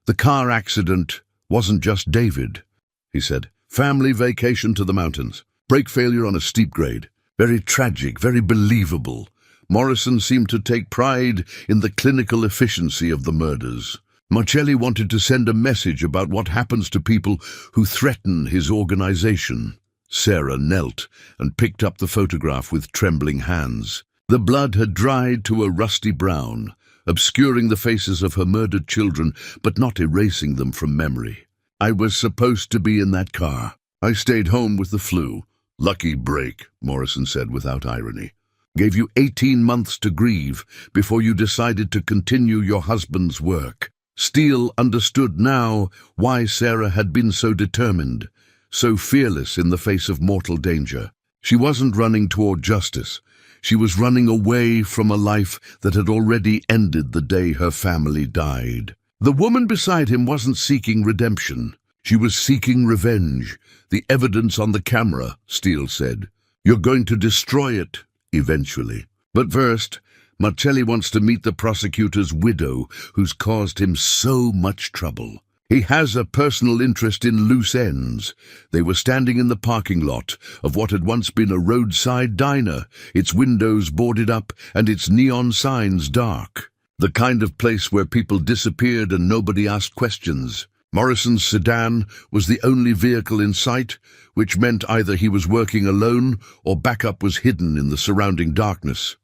The car accident wasn't just David. he said. Family vacation to the mountains. Brake failure on a steep grade. Very tragic, very believable. Morrison seemed to take pride in the clinical efficiency of the murders. Marcelli wanted to send a message about what happens to people who threaten his organization. Sarah knelt and picked up the photograph with trembling hands. The blood had dried to a rusty brown, obscuring the faces of her murdered children, but not erasing them from memory. I was supposed to be in that car. I stayed home with the flu. Lucky break, Morrison said without irony. Gave you 18 months to grieve before you decided to continue your husband's work. Steele understood now why Sarah had been so determined, so fearless in the face of mortal danger. She wasn't running toward justice. She was running away from a life that had already ended the day her family died. The woman beside him wasn't seeking redemption. She was seeking revenge. The evidence on the camera, Steele said. You're going to destroy it, eventually. But first, Marcelli wants to meet the prosecutor's widow, who's caused him so much trouble. He has a personal interest in loose ends. They were standing in the parking lot of what had once been a roadside diner, its windows boarded up and its neon signs dark. The kind of place where people disappeared and nobody asked questions. Morrison's sedan was the only vehicle in sight, which meant either he was working alone or backup was hidden in the surrounding darkness.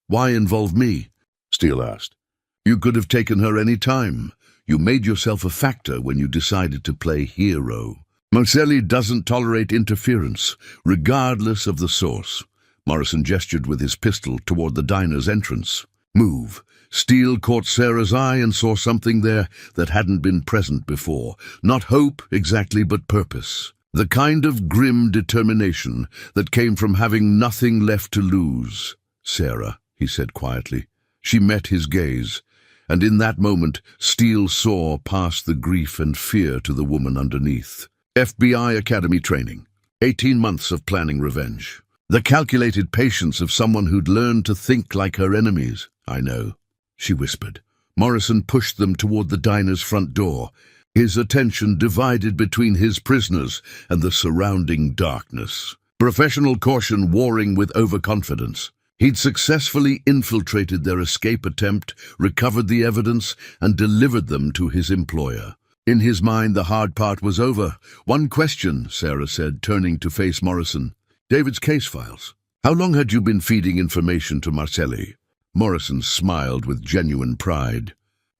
Why involve me? Steele asked. You could have taken her any time. You made yourself a factor when you decided to play hero. Marcelli doesn't tolerate interference, regardless of the source. Morrison gestured with his pistol toward the diner's entrance. Move. Steele caught Sarah's eye and saw something there that hadn't been present before. Not hope exactly, but purpose. The kind of grim determination that came from having nothing left to lose. Sarah, he said quietly. She met his gaze. And in that moment, Steele saw past the grief and fear to the woman underneath. FBI Academy training. 18 months of planning revenge. The calculated patience of someone who'd learned to think like her enemies. I know, she whispered. Morrison pushed them toward the diner's front door, his attention divided between his prisoners and the surrounding darkness. Professional caution warring with overconfidence. He'd successfully infiltrated their escape attempt, recovered the evidence, and delivered them to his employer. In his mind, the hard part was over. One question, Sarah said, turning to face Morrison. David's case files. How long had you been feeding information to Marcelli? Morrison smiled with genuine pride.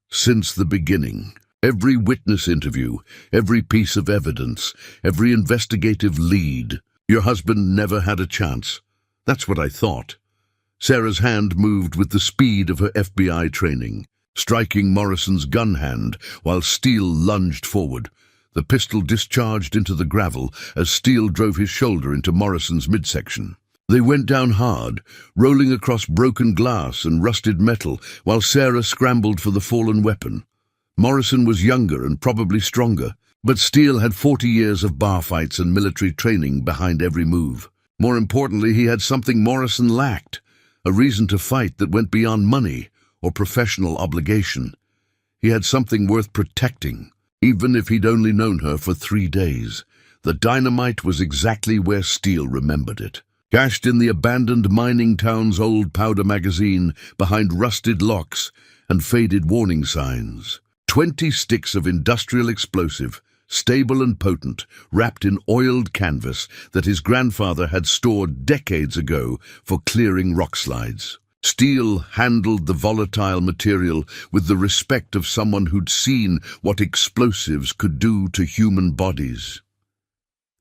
Since the beginning. Every witness interview, every piece of evidence, every investigative lead. Your husband never had a chance. That's what I thought. Sarah's hand moved with the speed of her FBI training, striking Morrison's gun hand while Steele lunged forward. The pistol discharged into the gravel as Steele drove his shoulder into Morrison's midsection. They went down hard, rolling across broken glass and rusted metal while Sarah scrambled for the fallen weapon. Morrison was younger and probably stronger, but Steele had 40 years of bar fights and military training behind every move. More importantly, he had something Morrison lacked. A reason to fight that went beyond money or professional obligation. He had something worth protecting, even if he'd only known her for 3 days. The dynamite was exactly where Steele remembered it. Cached in the abandoned mining town's old powder magazine behind rusted locks and faded warning signs. 20 sticks of industrial explosive, stable and potent, wrapped in oiled canvas that his grandfather had stored decades ago for clearing rock slides. Steele handled the volatile material with the respect of someone who'd seen what explosives could do to human bodies.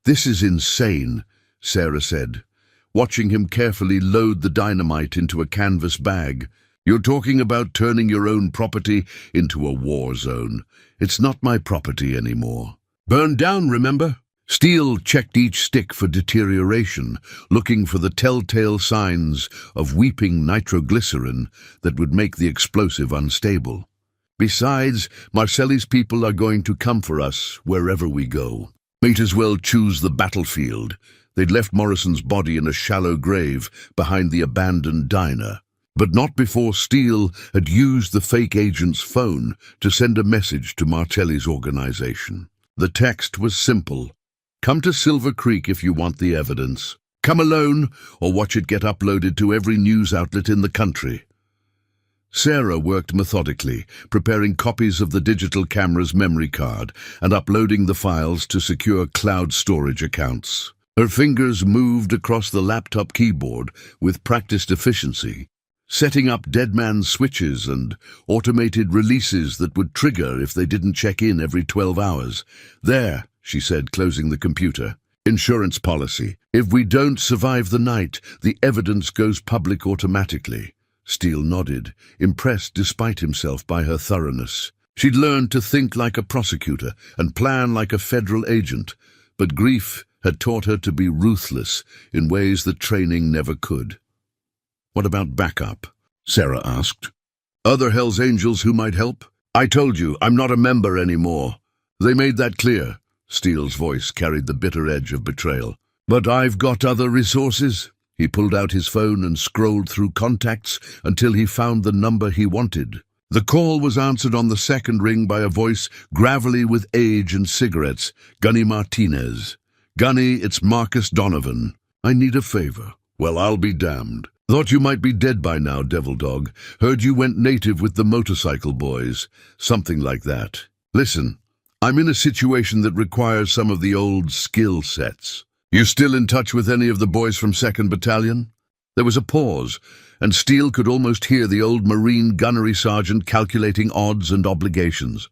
This is insane, Sarah said, watching him carefully load the dynamite into a canvas bag. You're talking about turning your own property into a war zone. It's not my property anymore. Burned down, remember? Steele checked each stick for deterioration, looking for the telltale signs of weeping nitroglycerin that would make the explosive unstable. Besides, Marcelli's people are going to come for us wherever we go. Might as well choose the battlefield. They'd left Morrison's body in a shallow grave behind the abandoned diner. But not before Steele had used the fake agent's phone to send a message to Marcelli's organization. The text was simple. Come to Silver Creek if you want the evidence. Come alone or watch it get uploaded to every news outlet in the country. Sarah worked methodically, preparing copies of the digital camera's memory card and uploading the files to secure cloud storage accounts. Her fingers moved across the laptop keyboard with practiced efficiency, setting up deadman switches and automated releases that would trigger if they didn't check in every 12 hours. "There," she said, closing the computer. "Insurance policy. If we don't survive the night, the evidence goes public automatically." Steele nodded, impressed despite himself by her thoroughness. She'd learned to think like a prosecutor and plan like a federal agent, but grief had taught her to be ruthless in ways that training never could. "What about backup?" Sarah asked. "Other Hell's Angels who might help?" "I told you, I'm not a member anymore." "They made that clear." Steele's voice carried the bitter edge of betrayal. "But I've got other resources." He pulled out his phone and scrolled through contacts until he found the number he wanted. The call was answered on the second ring by a voice gravelly with age and cigarettes. "Gunny Martinez." "Gunny, it's Marcus Donovan. I need a favor." "Well, I'll be damned. Thought you might be dead by now, Devil Dog. Heard you went native with the motorcycle boys." "Something like that." "Listen, I'm in a situation that requires some of the old skill sets. You still in touch with any of the boys from 2nd Battalion? There was a pause, and Steele could almost hear the old Marine gunnery sergeant calculating odds and obligations.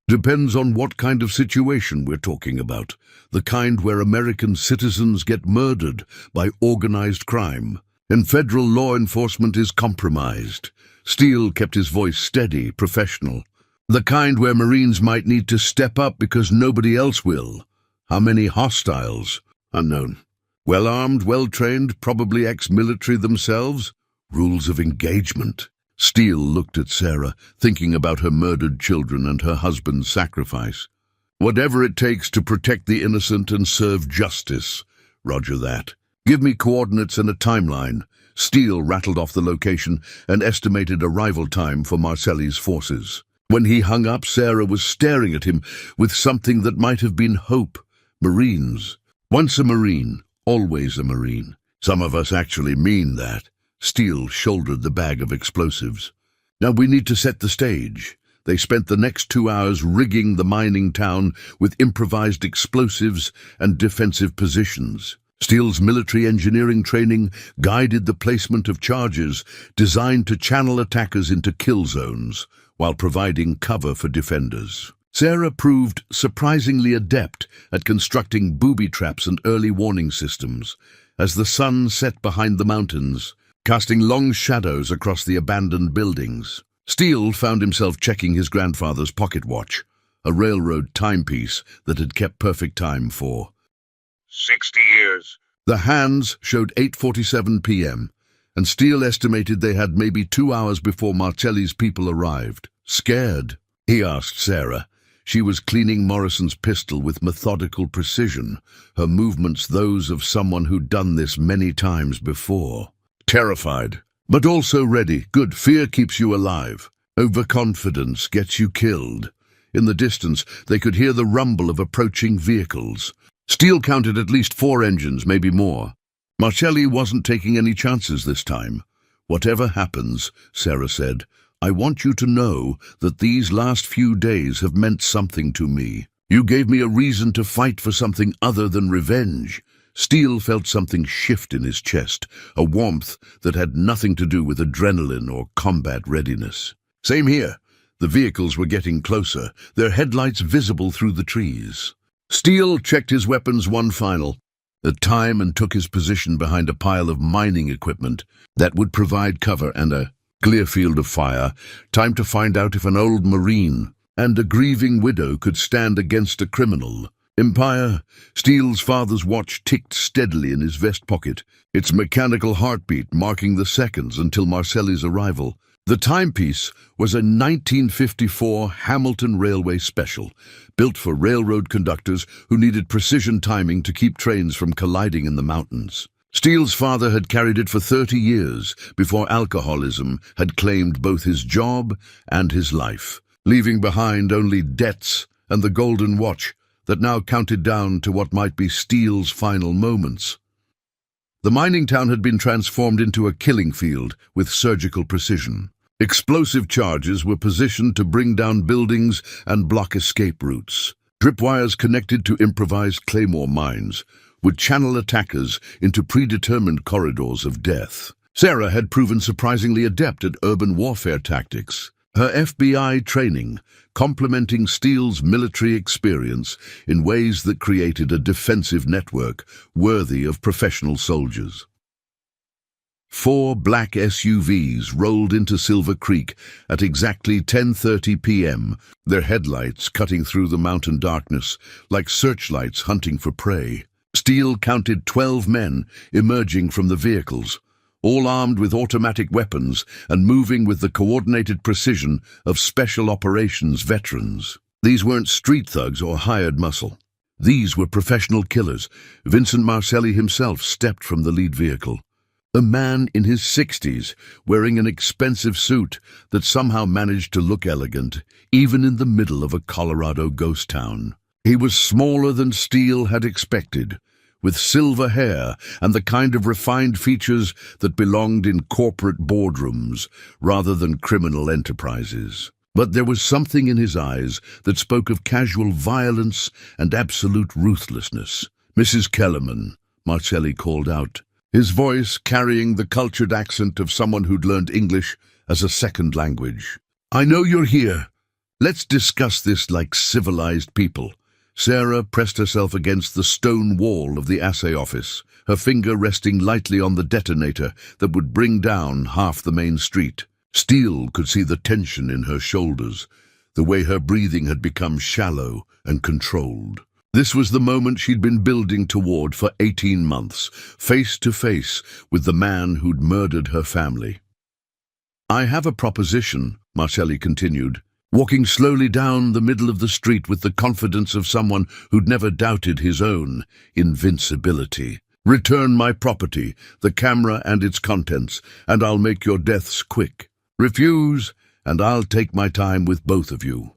"Depends on what kind of situation we're talking about. The kind where American citizens get murdered by organized crime, and federal law enforcement is compromised." Steele kept his voice steady, professional. "The kind where Marines might need to step up because nobody else will. How many hostiles?" "Unknown. Well-armed, well-trained, probably ex-military themselves." "Rules of engagement." Steele looked at Sarah, thinking about her murdered children and her husband's sacrifice. "Whatever it takes to protect the innocent and serve justice." "Roger that. Give me coordinates and a timeline." Steele rattled off the location and estimated arrival time for Marcelli's forces. When he hung up, Sarah was staring at him with something that might have been hope. Marines. Once a Marine, always a Marine. Some of us actually mean that. Steele shouldered the bag of explosives. "Now we need to set the stage." They spent the next 2 hours rigging the mining town with improvised explosives and defensive positions. Steele's military engineering training guided the placement of charges designed to channel attackers into kill zones while providing cover for defenders. Sarah proved surprisingly adept at constructing booby traps and early warning systems as the sun set behind the mountains, casting long shadows across the abandoned buildings. Steele found himself checking his grandfather's pocket watch, a railroad timepiece that had kept perfect time for 60 years. The hands showed 8:47 p.m., and Steele estimated they had maybe 2 hours before Marcelli's people arrived. "Scared?" he asked Sarah. She was cleaning Morrison's pistol with methodical precision, her movements those of someone who'd done this many times before. "Terrified, but also ready. Good. Fear keeps you alive. Overconfidence gets you killed." In the distance, they could hear the rumble of approaching vehicles. Steele counted at least 4 engines, maybe more. Marcelli wasn't taking any chances this time. "Whatever happens," Sarah said, "I want you to know that these last few days have meant something to me. You gave me a reason to fight for something other than revenge." Steele felt something shift in his chest, a warmth that had nothing to do with adrenaline or combat readiness. "Same here." The vehicles were getting closer, their headlights visible through the trees. Steele checked his weapons one final time and took his position behind a pile of mining equipment that would provide cover and a clear field of fire. Time to find out if an old Marine and a grieving widow could stand against a criminal. Empire. Steele's father's watch ticked steadily in his vest pocket, its mechanical heartbeat marking the seconds until Marcelli's arrival. The timepiece was a 1954 Hamilton Railway Special, built for railroad conductors who needed precision timing to keep trains from colliding in the mountains. Steele's father had carried it for 30 years before alcoholism had claimed both his job and his life, leaving behind only debts and the golden watch that now counted down to what might be Steele's final moments. The mining town had been transformed into a killing field with surgical precision. Explosive charges were positioned to bring down buildings and block escape routes. Dripwires connected to improvised claymore mines would channel attackers into predetermined corridors of death. Sarah had proven surprisingly adept at urban warfare tactics, her FBI training complementing Steele's military experience in ways that created a defensive network worthy of professional soldiers. 4 black SUVs rolled into Silver Creek at exactly 10:30 p.m., their headlights cutting through the mountain darkness like searchlights hunting for prey. Steele counted 12 men emerging from the vehicles, all armed with automatic weapons and moving with the coordinated precision of special operations veterans. These weren't street thugs or hired muscle. These were professional killers. Vincent Marcelli himself stepped from the lead vehicle. A man in his 60s, wearing an expensive suit that somehow managed to look elegant, even in the middle of a Colorado ghost town. He was smaller than Steele had expected, with silver hair and the kind of refined features that belonged in corporate boardrooms rather than criminal enterprises. But there was something in his eyes that spoke of casual violence and absolute ruthlessness. "Mrs. Kellerman," Marcelli called out, his voice carrying the cultured accent of someone who'd learned English as a second language. "I know you're here. Let's discuss this like civilized people." Sarah pressed herself against the stone wall of the assay office, her finger resting lightly on the detonator that would bring down half the main street. Steele could see the tension in her shoulders, the way her breathing had become shallow and controlled. This was the moment she'd been building toward for 18 months, face to face with the man who'd murdered her family. "I have a proposition," Marcelli continued, walking slowly down the middle of the street with the confidence of someone who'd never doubted his own invincibility. "Return my property, the camera and its contents, and I'll make your deaths quick. Refuse, and I'll take my time with both of you."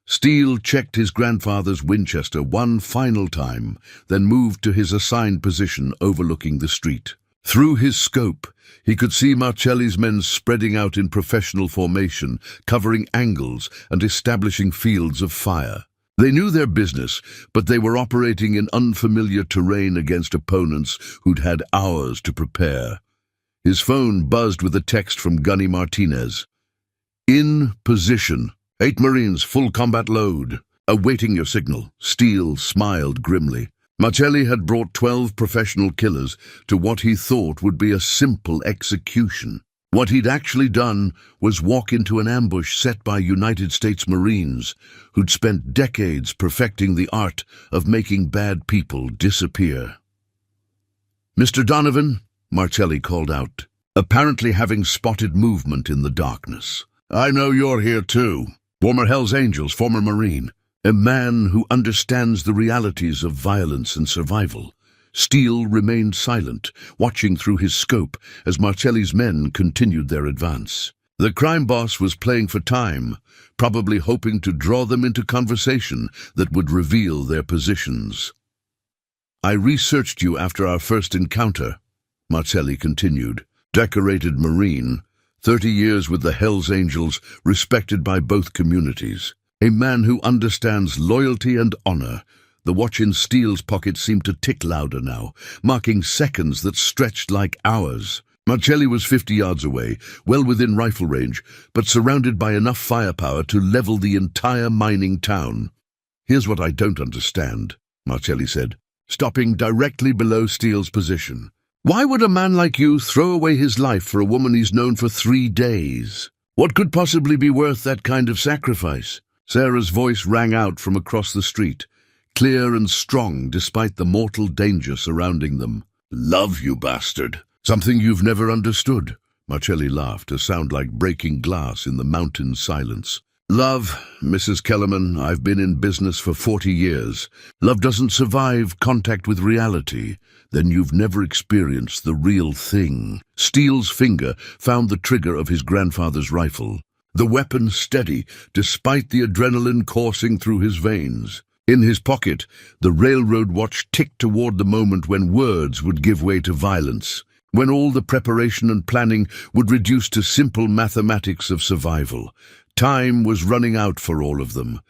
Steele checked his grandfather's Winchester one final time, then moved to his assigned position overlooking the street. Through his scope, he could see Marcelli's men spreading out in professional formation, covering angles and establishing fields of fire. They knew their business, but they were operating in unfamiliar terrain against opponents who'd had hours to prepare. His phone buzzed with a text from Gunny Martinez. "In position. 8 Marines, full combat load. Awaiting your signal." Steele smiled grimly. Marcelli had brought 12 professional killers to what he thought would be a simple execution. What he'd actually done was walk into an ambush set by United States Marines who'd spent decades perfecting the art of making bad people disappear. "Mr. Donovan," Marcelli called out, apparently having spotted movement in the darkness. "I know you're here too. Former Hells Angels, former Marine. A man who understands the realities of violence and survival." Steele remained silent, watching through his scope as Marcelli's men continued their advance. The crime boss was playing for time, probably hoping to draw them into conversation that would reveal their positions. "I researched you after our first encounter," Marcelli continued. "Decorated Marine, 30 years with the Hells Angels, respected by both communities. A man who understands loyalty and honor." The watch in Steele's pocket seemed to tick louder now, marking seconds that stretched like hours. Marcelli was 50 yards away, well within rifle range, but surrounded by enough firepower to level the entire mining town. "Here's what I don't understand," Marcelli said, stopping directly below Steele's position. "Why would a man like you throw away his life for a woman he's known for 3 days? What could possibly be worth that kind of sacrifice?" Sarah's voice rang out from across the street, clear and strong despite the mortal danger surrounding them. "Love, you bastard. Something you've never understood." Marcelli laughed, a sound like breaking glass in the mountain silence. "Love, Mrs. Kellerman, I've been in business for 40 years. Love doesn't survive contact with reality. Then you've never experienced the real thing." Steele's finger found the trigger of his grandfather's rifle, the weapon steady despite the adrenaline coursing through his veins. In his pocket, the railroad watch ticked toward the moment when words would give way to violence, when all the preparation and planning would reduce to simple mathematics of survival. Time was running out for all of them.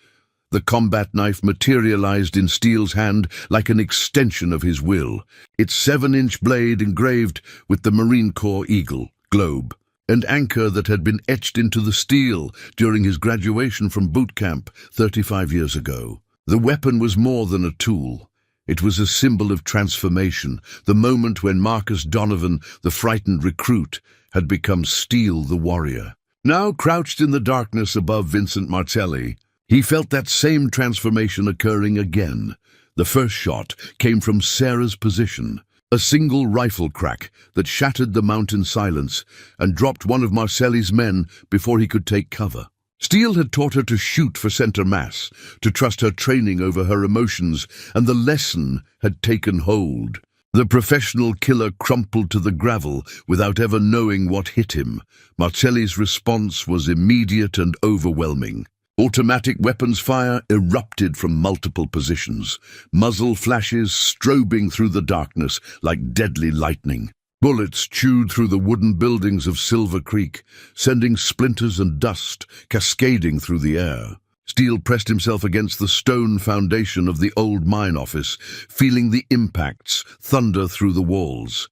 The combat knife materialized in Steele's hand like an extension of his will, its 7-inch blade engraved with the Marine Corps eagle, globe, and anchor that had been etched into the steel during his graduation from boot camp 35 years ago. The weapon was more than a tool. It was a symbol of transformation, the moment when Marcus Donovan, the frightened recruit, had become Steele the warrior. Now crouched in the darkness above Vincent Marcelli, he felt that same transformation occurring again. The first shot came from Sarah's position, a single rifle crack that shattered the mountain silence and dropped one of Marcelli's men before he could take cover. Steele had taught her to shoot for center mass, to trust her training over her emotions, and the lesson had taken hold. The professional killer crumpled to the gravel without ever knowing what hit him. Marcelli's response was immediate and overwhelming. Automatic weapons fire erupted from multiple positions, muzzle flashes strobing through the darkness like deadly lightning. Bullets chewed through the wooden buildings of Silver Creek, sending splinters and dust cascading through the air. Steele pressed himself against the stone foundation of the old mine office, feeling the impacts thunder through the walls.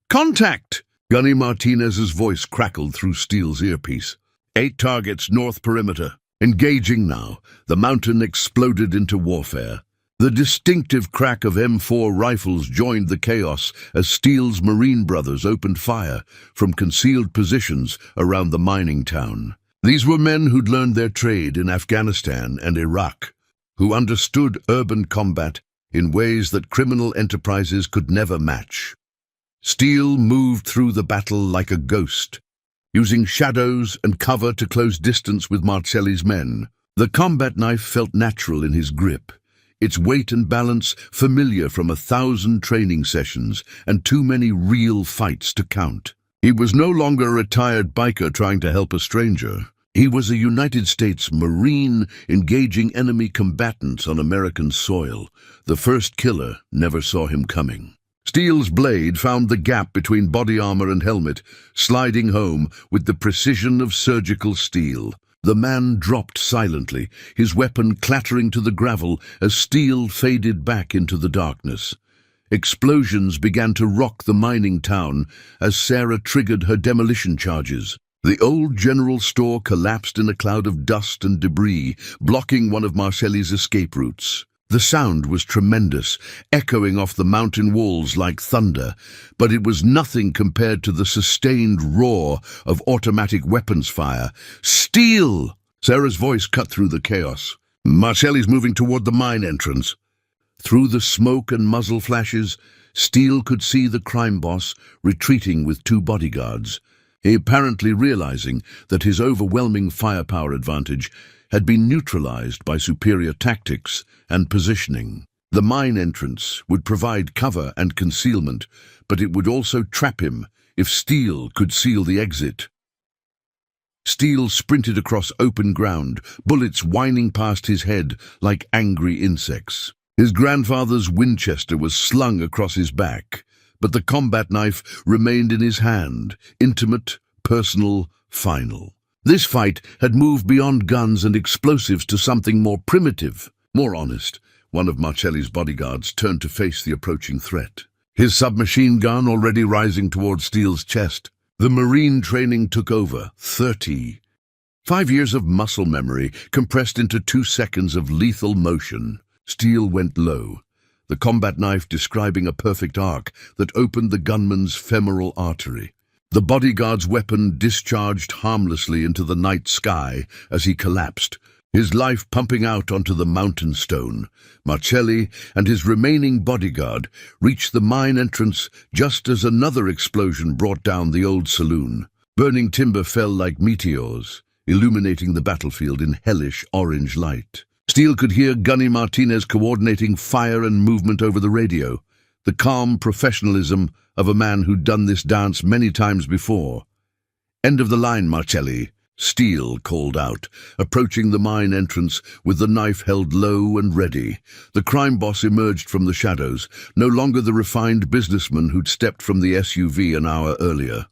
"Contact!" Gunny Martinez's voice crackled through Steele's earpiece. 8 targets north perimeter. Engaging now, the mountain exploded into warfare. The distinctive crack of M4 rifles joined the chaos as Steele's Marine brothers opened fire from concealed positions around the mining town. These were men who'd learned their trade in Afghanistan and Iraq, who understood urban combat in ways that criminal enterprises could never match. Steele moved through the battle like a ghost, using shadows and cover to close distance with Marcelli's men. The combat knife felt natural in his grip, its weight and balance familiar from 1,000 training sessions and too many real fights to count. He was no longer a retired biker trying to help a stranger. He was a United States Marine engaging enemy combatants on American soil. The first killer never saw him coming. Steele's blade found the gap between body armor and helmet, sliding home with the precision of surgical steel. The man dropped silently, his weapon clattering to the gravel as Steele faded back into the darkness. Explosions began to rock the mining town as Sarah triggered her demolition charges. The old general store collapsed in a cloud of dust and debris, blocking one of Marcelli's escape routes. The sound was tremendous, echoing off the mountain walls like thunder, but it was nothing compared to the sustained roar of automatic weapons fire. "Steele!" Sarah's voice cut through the chaos. "Marcelli's moving toward the mine entrance." Through the smoke and muzzle flashes, Steele could see the crime boss retreating with 2 bodyguards, apparently realizing that his overwhelming firepower advantage had been neutralized by superior tactics and positioning. The mine entrance would provide cover and concealment, but it would also trap him if Steele could seal the exit. Steele sprinted across open ground, bullets whining past his head like angry insects. His grandfather's Winchester was slung across his back, but the combat knife remained in his hand, intimate, personal, final. This fight had moved beyond guns and explosives to something more primitive, more honest. One of Marcelli's bodyguards turned to face the approaching threat, his submachine gun already rising towards Steele's chest. The Marine training took over. 5 years of muscle memory compressed into 2 seconds of lethal motion. Steele went low, the combat knife describing a perfect arc that opened the gunman's femoral artery. The bodyguard's weapon discharged harmlessly into the night sky as he collapsed, his life pumping out onto the mountain stone. Marcelli and his remaining bodyguard reached the mine entrance just as another explosion brought down the old saloon. Burning timber fell like meteors, illuminating the battlefield in hellish orange light. Steele could hear Gunny Martinez coordinating fire and movement over the radio, the calm professionalism of a man who'd done this dance many times before. "End of the line, Marcelli," Steele called out, approaching the mine entrance with the knife held low and ready. The crime boss emerged from the shadows, no longer the refined businessman who'd stepped from the SUV an hour earlier.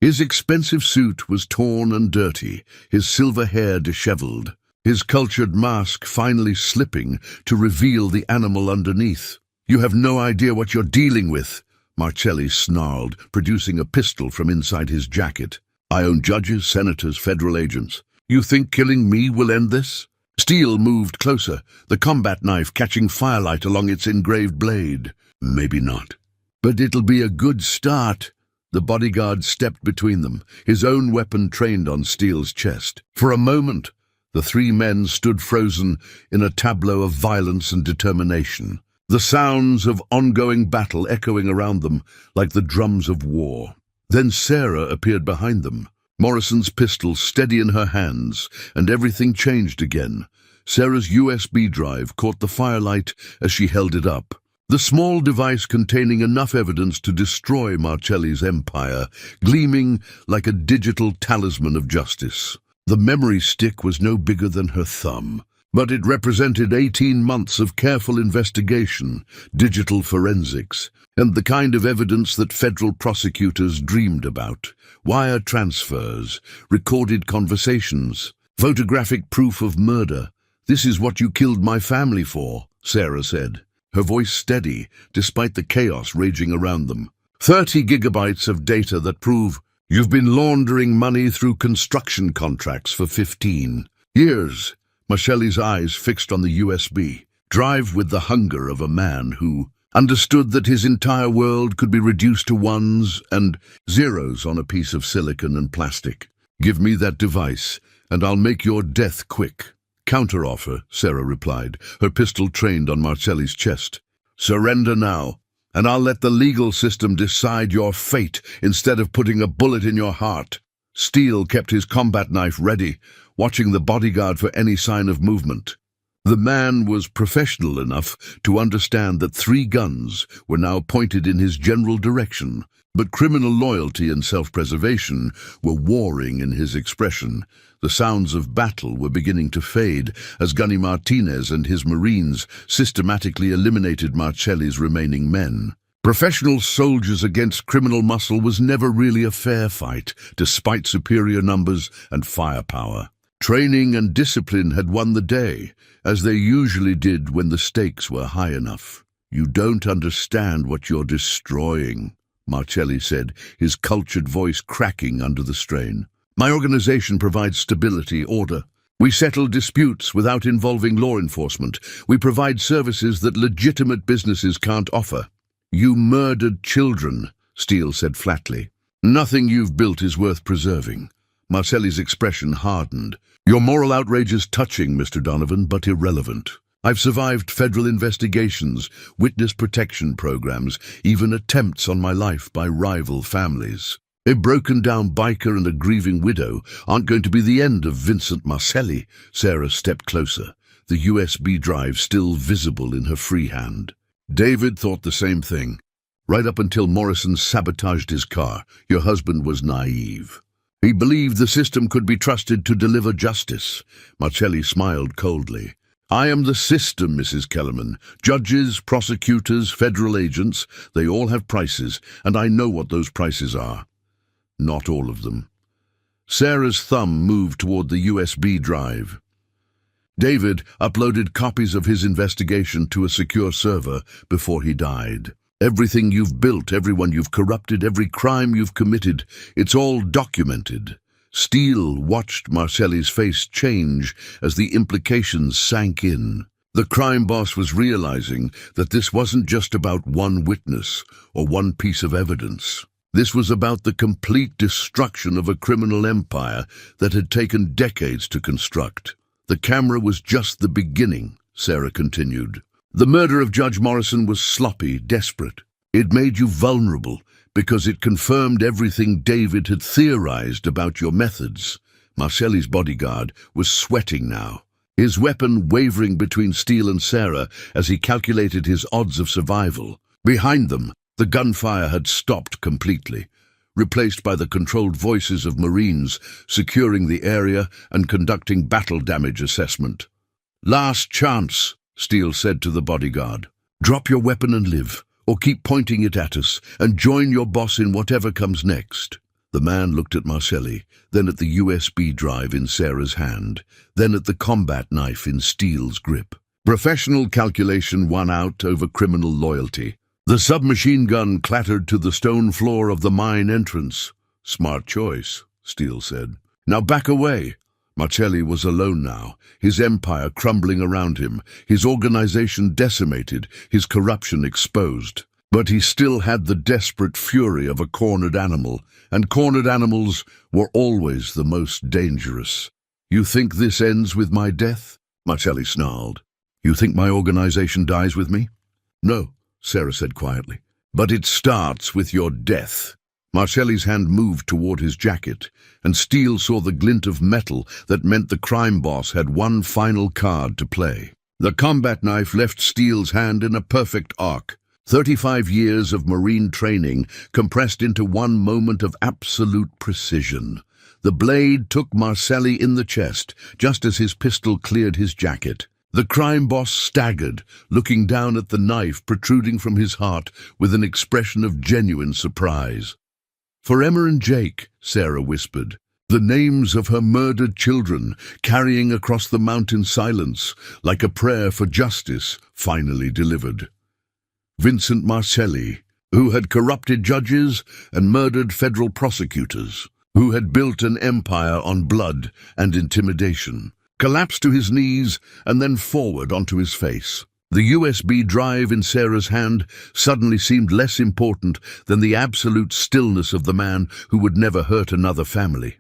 His expensive suit was torn and dirty, his silver hair disheveled, his cultured mask finally slipping to reveal the animal underneath. "You have no idea what you're dealing with," Marcelli snarled, producing a pistol from inside his jacket. "I own judges, senators, federal agents. You think killing me will end this?" Steele moved closer, the combat knife catching firelight along its engraved blade. "Maybe not. But it'll be a good start." The bodyguard stepped between them, his own weapon trained on Steele's chest. For a moment, the three men stood frozen in a tableau of violence and determination, the sounds of ongoing battle echoing around them like the drums of war. Then Sarah appeared behind them, Morrison's pistol steady in her hands, and everything changed again. Sarah's USB drive caught the firelight as she held it up. The small device containing enough evidence to destroy Marcelli's empire, gleaming like a digital talisman of justice. The memory stick was no bigger than her thumb, but it represented 18 months of careful investigation, digital forensics, and the kind of evidence that federal prosecutors dreamed about. Wire transfers, recorded conversations, photographic proof of murder. "This is what you killed my family for," Sarah said, her voice steady despite the chaos raging around them. 30 gigabytes of data that prove you've been laundering money through construction contracts for 15 years. Marcelli's eyes fixed on the USB drive with the hunger of a man who understood that his entire world could be reduced to ones and zeros on a piece of silicon and plastic. "Give me that device, and I'll make your death quick." "Counteroffer," Sarah replied, her pistol trained on Marcelli's chest. "Surrender now, and I'll let the legal system decide your fate instead of putting a bullet in your heart." Steele kept his combat knife ready, watching the bodyguard for any sign of movement. The man was professional enough to understand that 3 guns were now pointed in his general direction, but criminal loyalty and self-preservation were warring in his expression. The sounds of battle were beginning to fade as Gunny Martinez and his Marines systematically eliminated Marcelli's remaining men. Professional soldiers against criminal muscle was never really a fair fight, despite superior numbers and firepower. Training and discipline had won the day, as they usually did when the stakes were high enough. "You don't understand what you're destroying," Marcelli said, his cultured voice cracking under the strain. "My organization provides stability, order. We settle disputes without involving law enforcement. We provide services that legitimate businesses can't offer." "You murdered children," Steele said flatly. "Nothing you've built is worth preserving." Marcelli's expression hardened. "Your moral outrage is touching, Mr. Donovan, but irrelevant. I've survived federal investigations, witness protection programs, even attempts on my life by rival families. A broken-down biker and a grieving widow aren't going to be the end of Vincent Marcelli." Sarah stepped closer, the USB drive still visible in her free hand. "David thought the same thing. Right up until Morrison sabotaged his car, your husband was naive. He believed the system could be trusted to deliver justice." Marcelli smiled coldly. "I am the system, Mrs. Kellerman. Judges, prosecutors, federal agents, they all have prices, and I know what those prices are." "Not all of them." Sarah's thumb moved toward the USB drive. "David uploaded copies of his investigation to a secure server before he died. Everything you've built, everyone you've corrupted, every crime you've committed, it's all documented." Steele watched Marcelli's face change as the implications sank in. The crime boss was realizing that this wasn't just about one witness or one piece of evidence. This was about the complete destruction of a criminal empire that had taken decades to construct. "The camera was just the beginning," Sarah continued. "The murder of Judge Morrison was sloppy, desperate. It made you vulnerable because it confirmed everything David had theorized about your methods." Marcelli's bodyguard was sweating now, his weapon wavering between Steele and Sarah as he calculated his odds of survival. Behind them, the gunfire had stopped completely. replaced by the controlled voices of Marines securing the area and conducting battle damage assessment. "Last chance," Steele said to the bodyguard. "Drop your weapon and live, or keep pointing it at us, and join your boss in whatever comes next." The man looked at Marcelli, then at the USB drive in Sarah's hand, then at the combat knife in Steele's grip. Professional calculation won out over criminal loyalty. The submachine gun clattered to the stone floor of the mine entrance. "Smart choice," Steele said. "Now back away." Marcelli was alone now, his empire crumbling around him, his organization decimated, his corruption exposed. But he still had the desperate fury of a cornered animal, and cornered animals were always the most dangerous. "You think this ends with my death?" Marcelli snarled. "You think my organization dies with me?" "No," Sarah said quietly. "But it starts with your death." Marcelli's hand moved toward his jacket, and Steele saw the glint of metal that meant the crime boss had one final card to play. The combat knife left Steele's hand in a perfect arc. 35 years of Marine training compressed into one moment of absolute precision. The blade took Marcelli in the chest, just as his pistol cleared his jacket. The crime boss staggered, looking down at the knife protruding from his heart with an expression of genuine surprise. "For Emma and Jake," Sarah whispered, the names of her murdered children carrying across the mountain silence like a prayer for justice finally delivered. Vincent Marcelli, who had corrupted judges and murdered federal prosecutors, who had built an empire on blood and intimidation, collapsed to his knees and then forward onto his face. The USB drive in Sarah's hand suddenly seemed less important than the absolute stillness of the man who would never hurt another family.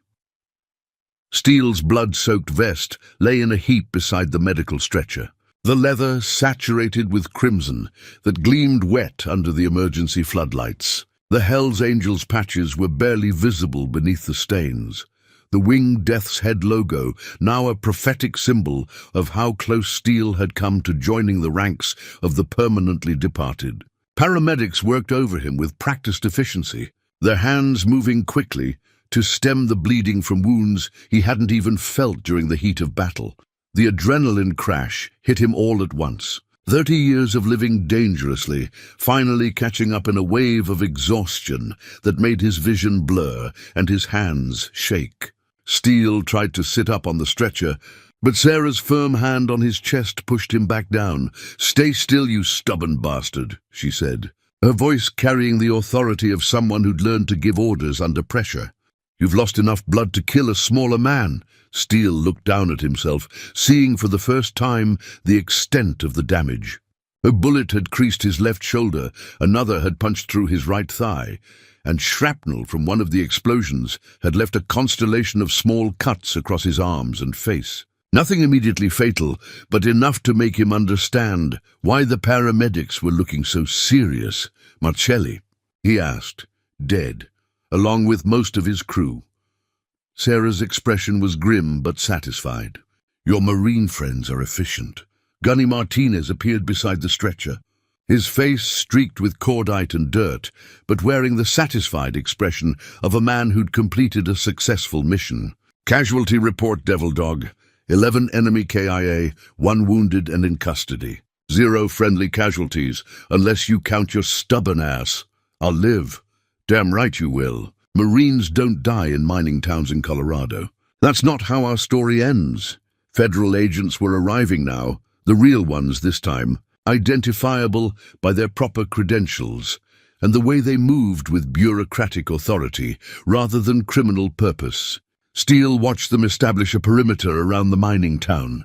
Steele's blood-soaked vest lay in a heap beside the medical stretcher, the leather saturated with crimson that gleamed wet under the emergency floodlights. The Hells Angels patches were barely visible beneath the stains. The winged Death's Head logo, now a prophetic symbol of how close Steele had come to joining the ranks of the permanently departed. Paramedics worked over him with practiced efficiency, their hands moving quickly to stem the bleeding from wounds he hadn't even felt during the heat of battle. The adrenaline crash hit him all at once. 30 years of living dangerously, finally catching up in a wave of exhaustion that made his vision blur and his hands shake. Steele tried to sit up on the stretcher, but Sarah's firm hand on his chest pushed him back down. "Stay still, you stubborn bastard," she said, her voice carrying the authority of someone who'd learned to give orders under pressure. "You've lost enough blood to kill a smaller man." Steele looked down at himself, seeing for the first time the extent of the damage. A bullet had creased his left shoulder, another had punched through his right thigh, and shrapnel from one of the explosions had left a constellation of small cuts across his arms and face. Nothing immediately fatal, but enough to make him understand why the paramedics were looking so serious. "Marcelli," he asked, "dead, along with most of his crew." Sarah's expression was grim but satisfied. "Your Marine friends are efficient." Gunny Martinez appeared beside the stretcher, his face streaked with cordite and dirt, but wearing the satisfied expression of a man who'd completed a successful mission. "Casualty report, Devil Dog. 11 enemy KIA, 1 wounded and in custody. 0 friendly casualties, unless you count your stubborn ass. I'll live." "Damn right you will. Marines don't die in mining towns in Colorado. That's not how our story ends." Federal agents were arriving now, the real ones this time, identifiable by their proper credentials, and the way they moved with bureaucratic authority rather than criminal purpose. Steele watched them establish a perimeter around the mining town,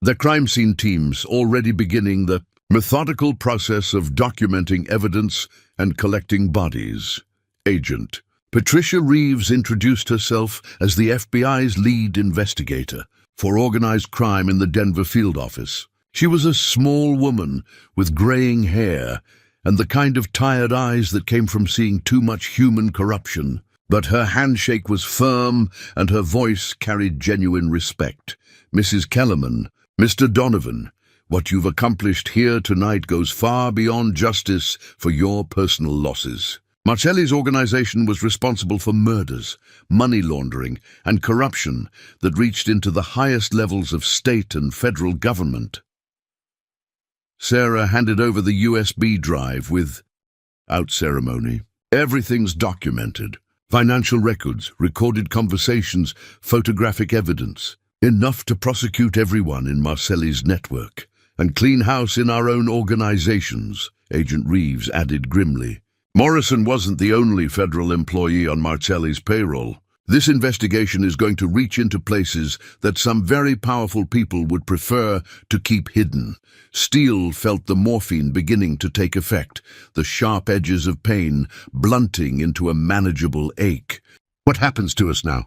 their crime scene teams already beginning the methodical process of documenting evidence and collecting bodies. Agent Patricia Reeves introduced herself as the FBI's lead investigator for organized crime in the Denver field office. She was a small woman with graying hair and the kind of tired eyes that came from seeing too much human corruption. But her handshake was firm and her voice carried genuine respect. "Mrs. Kellerman, Mr. Donovan, what you've accomplished here tonight goes far beyond justice for your personal losses. Marcelli's organization was responsible for murders, money laundering, and corruption that reached into the highest levels of state and federal government. Sarah handed over the USB drive without ceremony. Everything's documented. Financial records, recorded conversations, photographic evidence. Enough to prosecute everyone in Marcelli's network. And clean house in our own organizations, Agent Reeves added grimly. Morrison wasn't the only federal employee on Marcelli's payroll. This investigation is going to reach into places that some very powerful people would prefer to keep hidden. Steele felt the morphine beginning to take effect, the sharp edges of pain blunting into a manageable ache. What happens to us now?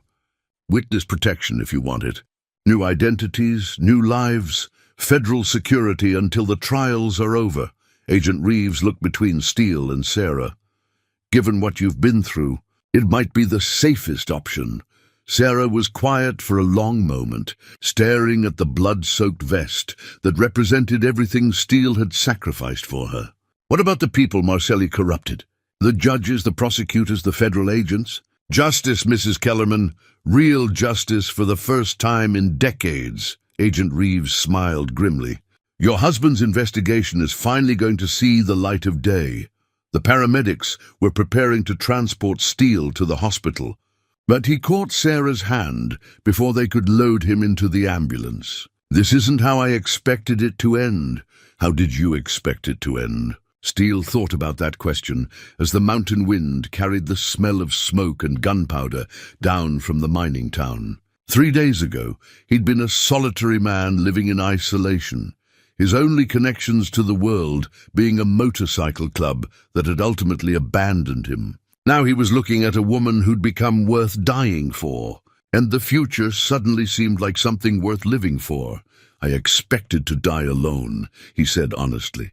Witness protection if you want it. New identities, new lives, federal security until the trials are over. Agent Reeves looked between Steele and Sarah. Given what you've been through, it might be the safest option. Sarah was quiet for a long moment, staring at the blood-soaked vest that represented everything Steele had sacrificed for her. What about the people Marcelli corrupted? The judges, the prosecutors, the federal agents? Justice, Mrs. Kellerman. Real justice for the first time in decades. Agent Reeves smiled grimly. Your husband's investigation is finally going to see the light of day. The paramedics were preparing to transport Steele to the hospital, but he caught Sarah's hand before they could load him into the ambulance. This isn't how I expected it to end. How did you expect it to end? Steele thought about that question as the mountain wind carried the smell of smoke and gunpowder down from the mining town. 3 days ago, he'd been a solitary man living in isolation, his only connections to the world being a motorcycle club that had ultimately abandoned him. Now he was looking at a woman who'd become worth dying for, and the future suddenly seemed like something worth living for. I expected to die alone, he said honestly.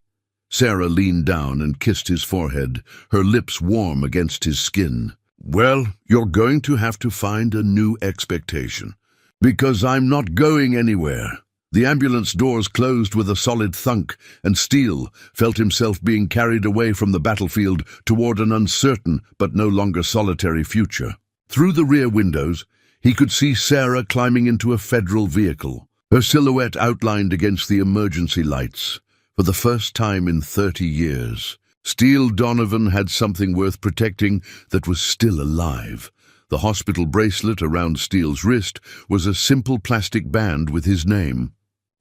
Sarah leaned down and kissed his forehead, her lips warm against his skin. Well, you're going to have to find a new expectation, because I'm not going anywhere. The ambulance doors closed with a solid thunk, and Steele felt himself being carried away from the battlefield toward an uncertain but no longer solitary future. Through the rear windows, he could see Sarah climbing into a federal vehicle, her silhouette outlined against the emergency lights. For the first time in 30 years, Steele Donovan had something worth protecting that was still alive. The hospital bracelet around Steele's wrist was a simple plastic band with his name,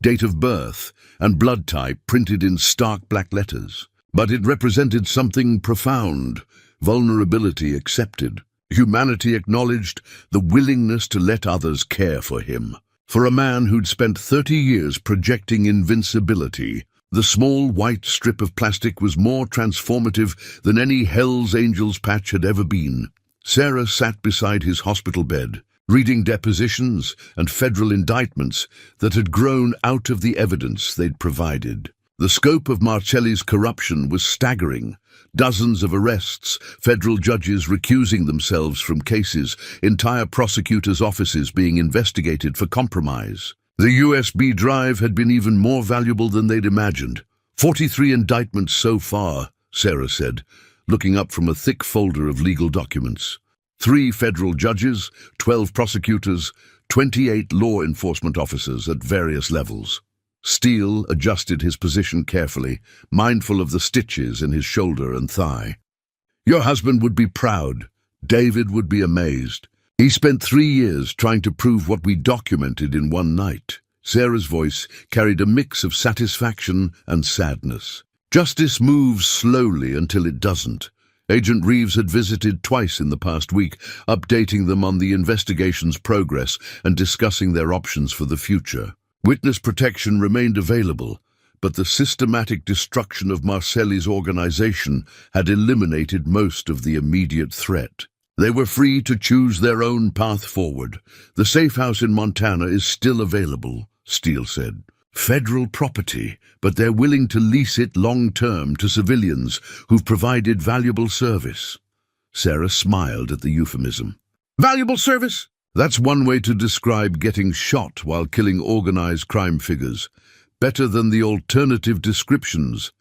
date of birth, and blood type printed in stark black letters. But it represented something profound, vulnerability accepted, humanity acknowledged, the willingness to let others care for him. For a man who'd spent 30 years projecting invincibility, the small white strip of plastic was more transformative than any Hell's Angels patch had ever been. Sarah sat beside his hospital bed, reading depositions and federal indictments that had grown out of the evidence they'd provided. The scope of Marcelli's corruption was staggering. Dozens of arrests, federal judges recusing themselves from cases, entire prosecutors' offices being investigated for compromise. The USB drive had been even more valuable than they'd imagined. 43 indictments so far, Sarah said, looking up from a thick folder of legal documents. 3 federal judges, 12 prosecutors, 28 law enforcement officers at various levels. Steele adjusted his position carefully, mindful of the stitches in his shoulder and thigh. Your husband would be proud. David would be amazed. He spent 3 years trying to prove what we documented in one night. Sarah's voice carried a mix of satisfaction and sadness. Justice moves slowly until it doesn't. Agent Reeves had visited twice in the past week, updating them on the investigation's progress and discussing their options for the future. Witness protection remained available, but the systematic destruction of Marcelli's organization had eliminated most of the immediate threat. They were free to choose their own path forward. The safe house in Montana is still available, Steele said. Federal property, but they're willing to lease it long-term to civilians who've provided valuable service. Sarah smiled at the euphemism. Valuable service? That's one way to describe getting shot while killing organized crime figures. Better than the alternative descriptions.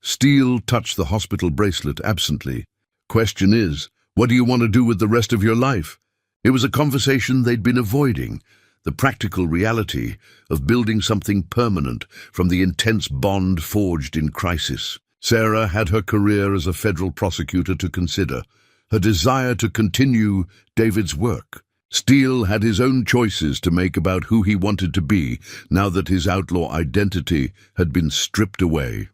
Steele touched the hospital bracelet absently. Question is, what do you want to do with the rest of your life? It was a conversation they'd been avoiding, the practical reality of building something permanent from the intense bond forged in crisis. Sarah had her career as a federal prosecutor to consider, her desire to continue David's work. Steele had his own choices to make about who he wanted to be now that his outlaw identity had been stripped away.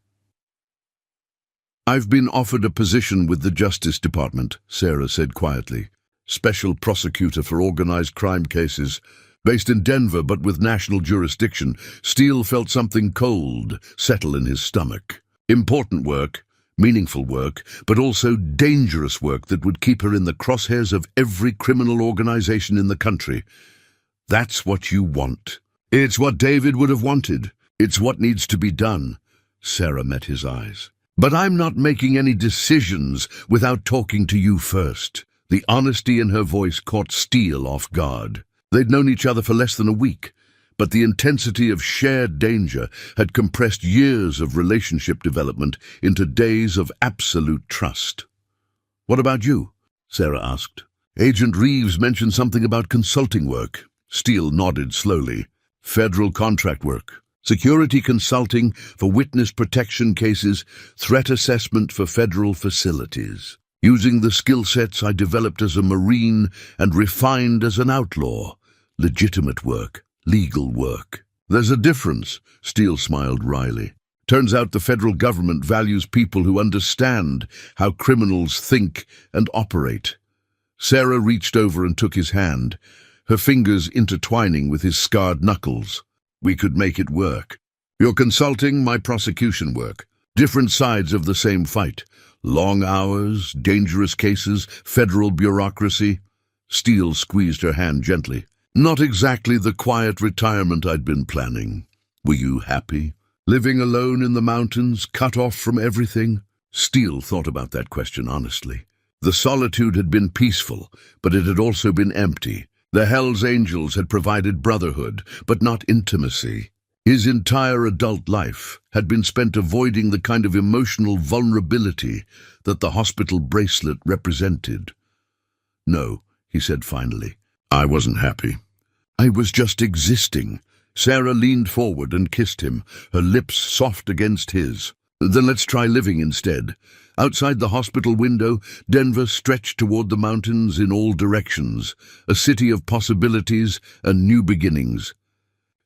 "I've been offered a position with the Justice Department," Sarah said quietly. "Special prosecutor for organized crime cases. Based in Denver but with national jurisdiction." Steele felt something cold settle in his stomach. Important work, meaningful work, but also dangerous work that would keep her in the crosshairs of every criminal organization in the country. That's what you want. It's what David would have wanted. It's what needs to be done. Sarah met his eyes. "But I'm not making any decisions without talking to you first." The honesty in her voice caught Steele off guard. They'd known each other for less than a week, but the intensity of shared danger had compressed years of relationship development into days of absolute trust. "What about you?" Sarah asked. "Agent Reeves mentioned something about consulting work." Steele nodded slowly. "Federal contract work. Security consulting for witness protection cases, threat assessment for federal facilities. Using the skill sets I developed as a Marine and refined as an outlaw. Legitimate work, legal work." "There's a difference," Steele smiled wryly. "Turns out the federal government values people who understand how criminals think and operate." Sarah reached over and took his hand, her fingers intertwining with his scarred knuckles. "We could make it work. Your consulting, my prosecution work. Different sides of the same fight. Long hours, dangerous cases, federal bureaucracy." Steele squeezed her hand gently. "Not exactly the quiet retirement I'd been planning. Were you happy? Living alone in the mountains, cut off from everything?" Steele thought about that question honestly. The solitude had been peaceful, but it had also been empty. The Hells Angels had provided brotherhood, but not intimacy. His entire adult life had been spent avoiding the kind of emotional vulnerability that the hospital bracelet represented. "No," he said finally, "I wasn't happy. I was just existing." Sarah leaned forward and kissed him, her lips soft against his. "Then let's try living instead." Outside the hospital window, Denver stretched toward the mountains in all directions, a city of possibilities and new beginnings.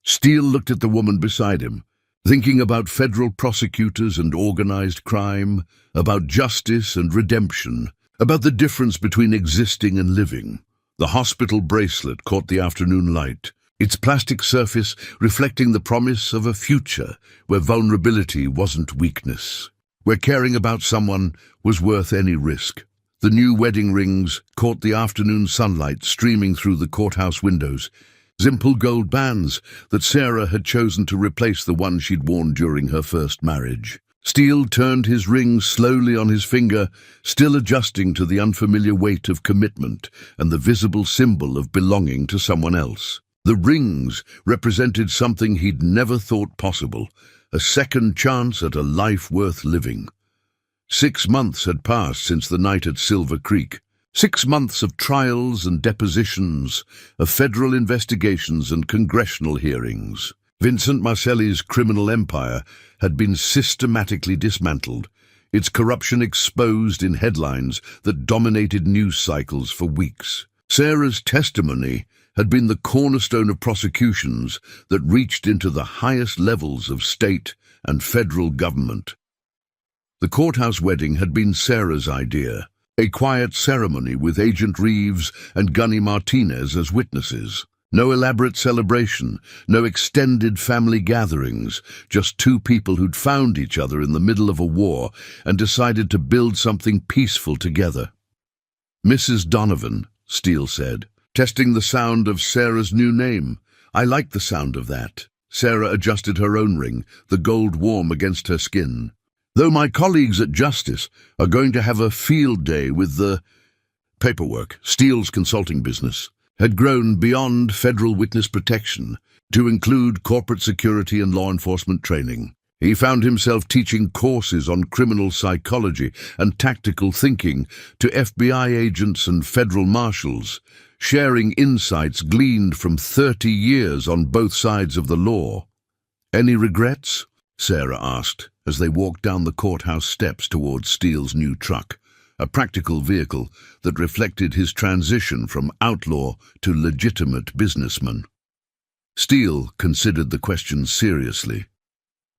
Steele looked at the woman beside him, thinking about federal prosecutors and organized crime, about justice and redemption, about the difference between existing and living. The hospital bracelet caught the afternoon light, its plastic surface reflecting the promise of a future where vulnerability wasn't weakness, where caring about someone was worth any risk. The new wedding rings caught the afternoon sunlight streaming through the courthouse windows, simple gold bands that Sarah had chosen to replace the one she'd worn during her first marriage. Steele turned his ring slowly on his finger, still adjusting to the unfamiliar weight of commitment and the visible symbol of belonging to someone else. The rings represented something he'd never thought possible, a second chance at a life worth living. 6 months had passed since the night at Silver Creek. 6 months of trials and depositions, of federal investigations and congressional hearings. Vincent Marcelli's criminal empire had been systematically dismantled, its corruption exposed in headlines that dominated news cycles for weeks. Sarah's testimony had been the cornerstone of prosecutions that reached into the highest levels of state and federal government. The courthouse wedding had been Sarah's idea, a quiet ceremony with Agent Reeves and Gunny Martinez as witnesses. No elaborate celebration, no extended family gatherings, just two people who'd found each other in the middle of a war and decided to build something peaceful together. "Mrs. Donovan," Steele said, testing the sound of Sarah's new name. "I like the sound of that." Sarah adjusted her own ring, the gold warm against her skin. "Though my colleagues at Justice are going to have a field day with the paperwork." Steele's consulting business had grown beyond federal witness protection to include corporate security and law enforcement training. He found himself teaching courses on criminal psychology and tactical thinking to FBI agents and federal marshals, sharing insights gleaned from 30 years on both sides of the law. "Any regrets?" Sarah asked as they walked down the courthouse steps towards Steele's new truck, a practical vehicle that reflected his transition from outlaw to legitimate businessman. Steele considered the question seriously.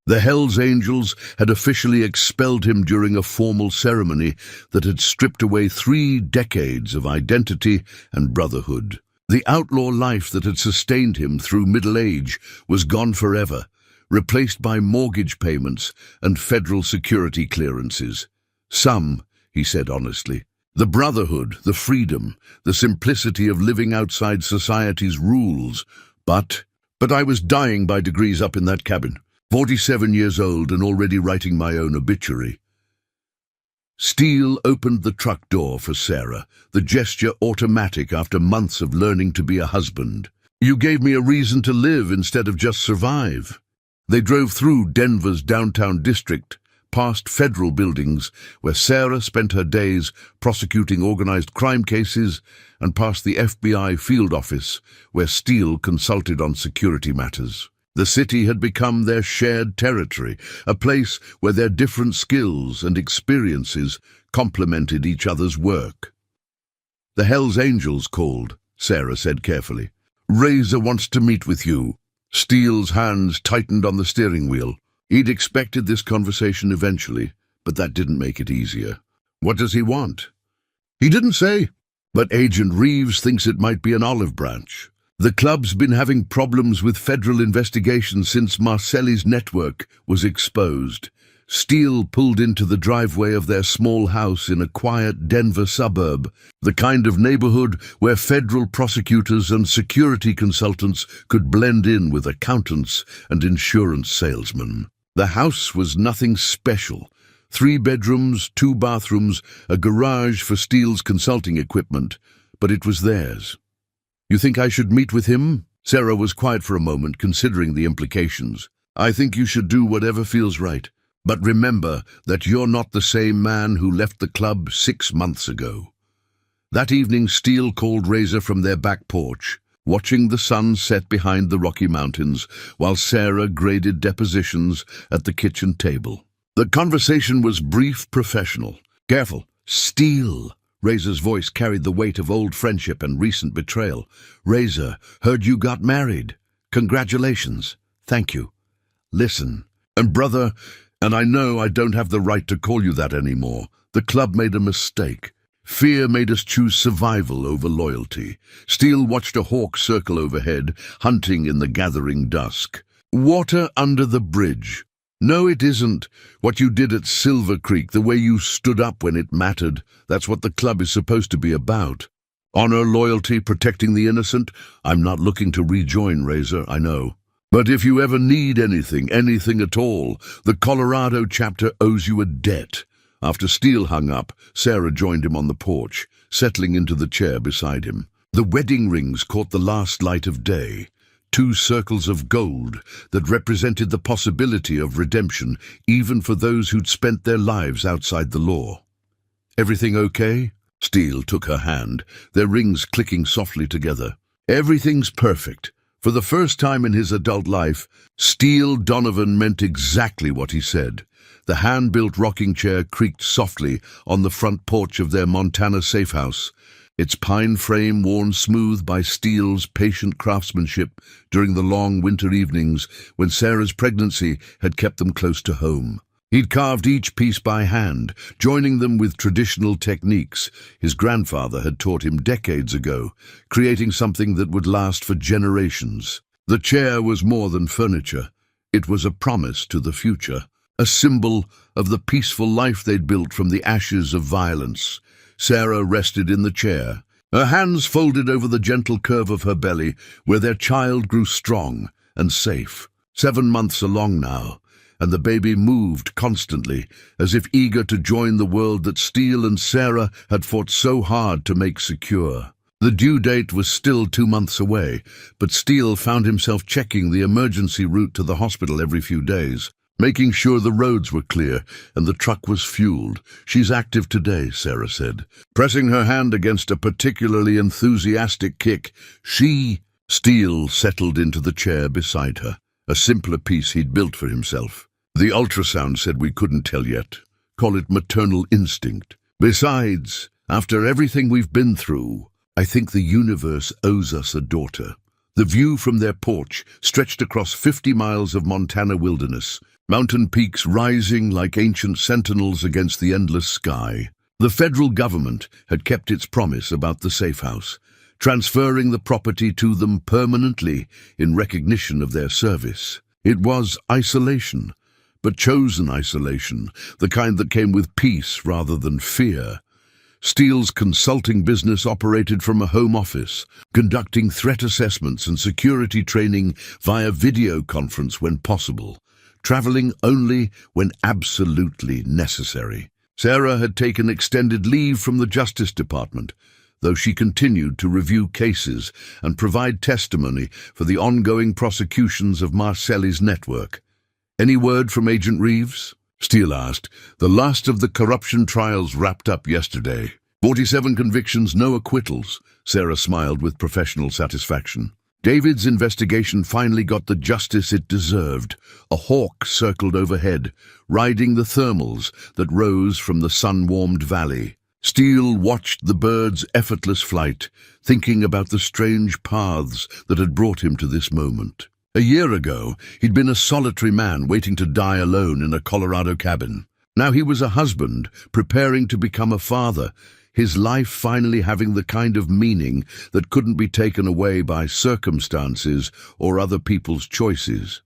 The Hells Angels had officially expelled him during a formal ceremony that had stripped away 3 decades of identity and brotherhood. The outlaw life that had sustained him through middle age was gone forever, replaced by mortgage payments and federal security clearances. Some, he said honestly, the brotherhood, the freedom, the simplicity of living outside society's rules. But I was dying by degrees up in that cabin. 47 years old and already writing my own obituary. Steele opened the truck door for Sarah, the gesture automatic after months of learning to be a husband. "You gave me a reason to live instead of just survive." They drove through Denver's downtown district, past federal buildings where Sarah spent her days prosecuting organized crime cases, and past the FBI field office where Steele consulted on security matters. The city had become their shared territory, a place where their different skills and experiences complemented each other's work. "The Hells Angels called," Sarah said carefully. "Razor wants to meet with you." Steele's hands tightened on the steering wheel. He'd expected this conversation eventually, but that didn't make it easier. "What does he want?" "He didn't say, but Agent Reeves thinks it might be an olive branch. The club's been having problems with federal investigations since Marcelli's network was exposed." Steele pulled into the driveway of their small house in a quiet Denver suburb, the kind of neighborhood where federal prosecutors and security consultants could blend in with accountants and insurance salesmen. The house was nothing special. 3 bedrooms, 2 bathrooms, a garage for Steele's consulting equipment, but it was theirs. "You think I should meet with him?" Sarah was quiet for a moment, considering the implications. "I think you should do whatever feels right. But remember that you're not the same man who left the club 6 months ago." That evening, Steele called Razor from their back porch, watching the sun set behind the Rocky Mountains, while Sarah graded depositions at the kitchen table. The conversation was brief, professional. "Careful, Steele." Razor's voice carried the weight of old friendship and recent betrayal. "Razor, heard you got married. Congratulations." "Thank you." "Listen, and brother, and I know I don't have the right to call you that anymore. The club made a mistake. Fear made us choose survival over loyalty." Steele watched a hawk circle overhead, hunting in the gathering dusk. "Water under the bridge. No, it isn't. What you did at Silver Creek, the way you stood up when it mattered, that's what the club is supposed to be about. Honor, loyalty, protecting the innocent. I'm not looking to rejoin Razor, I know. But if you ever need anything at all, the Colorado chapter owes you a debt." After Steele hung up, Sarah joined him on the porch, settling into the chair beside him. The wedding rings caught the last light of day. 2 circles of gold that represented the possibility of redemption, even for those who'd spent their lives outside the law. "Everything okay?" Steele took her hand, their rings clicking softly together. "Everything's perfect." For the first time in his adult life, Steele Donovan meant exactly what he said. The hand-built rocking chair creaked softly on the front porch of their Montana safe house, its pine frame worn smooth by Steele's patient craftsmanship during the long winter evenings when Sarah's pregnancy had kept them close to home. He'd carved each piece by hand, joining them with traditional techniques his grandfather had taught him decades ago, creating something that would last for generations. The chair was more than furniture. It was a promise to the future, a symbol of the peaceful life they'd built from the ashes of violence. Sarah rested in the chair, her hands folded over the gentle curve of her belly, where their child grew strong and safe. 7 months along now, and the baby moved constantly, as if eager to join the world that Steele and Sarah had fought so hard to make secure. The due date was still 2 months away, but Steele found himself checking the emergency route to the hospital every few days. making sure the roads were clear and the truck was fueled. She's active today, Sarah said, pressing her hand against a particularly enthusiastic kick. Steele settled into the chair beside her, a simpler piece he'd built for himself. The ultrasound said we couldn't tell yet. Call it maternal instinct. Besides, after everything we've been through, I think the universe owes us a daughter. The view from their porch stretched across 50 miles of Montana wilderness, mountain peaks rising like ancient sentinels against the endless sky. The federal government had kept its promise about the safe house, transferring the property to them permanently in recognition of their service. It was isolation, but chosen isolation, the kind that came with peace rather than fear. Steele's consulting business operated from a home office, conducting threat assessments and security training via video conference when possible, traveling only when absolutely necessary. Sarah had taken extended leave from the Justice Department, though she continued to review cases and provide testimony for the ongoing prosecutions of Marcelli's network. "Any word from Agent Reeves?" Steele asked. "The last of the corruption trials wrapped up yesterday. 47 convictions, no acquittals." Sarah smiled with professional satisfaction. David's investigation finally got the justice it deserved. A hawk circled overhead, riding the thermals that rose from the sun-warmed valley. Steele watched the bird's effortless flight, thinking about the strange paths that had brought him to this moment. A year ago, he'd been a solitary man waiting to die alone in a Colorado cabin. Now he was a husband, preparing to become a father, his life finally having the kind of meaning that couldn't be taken away by circumstances or other people's choices.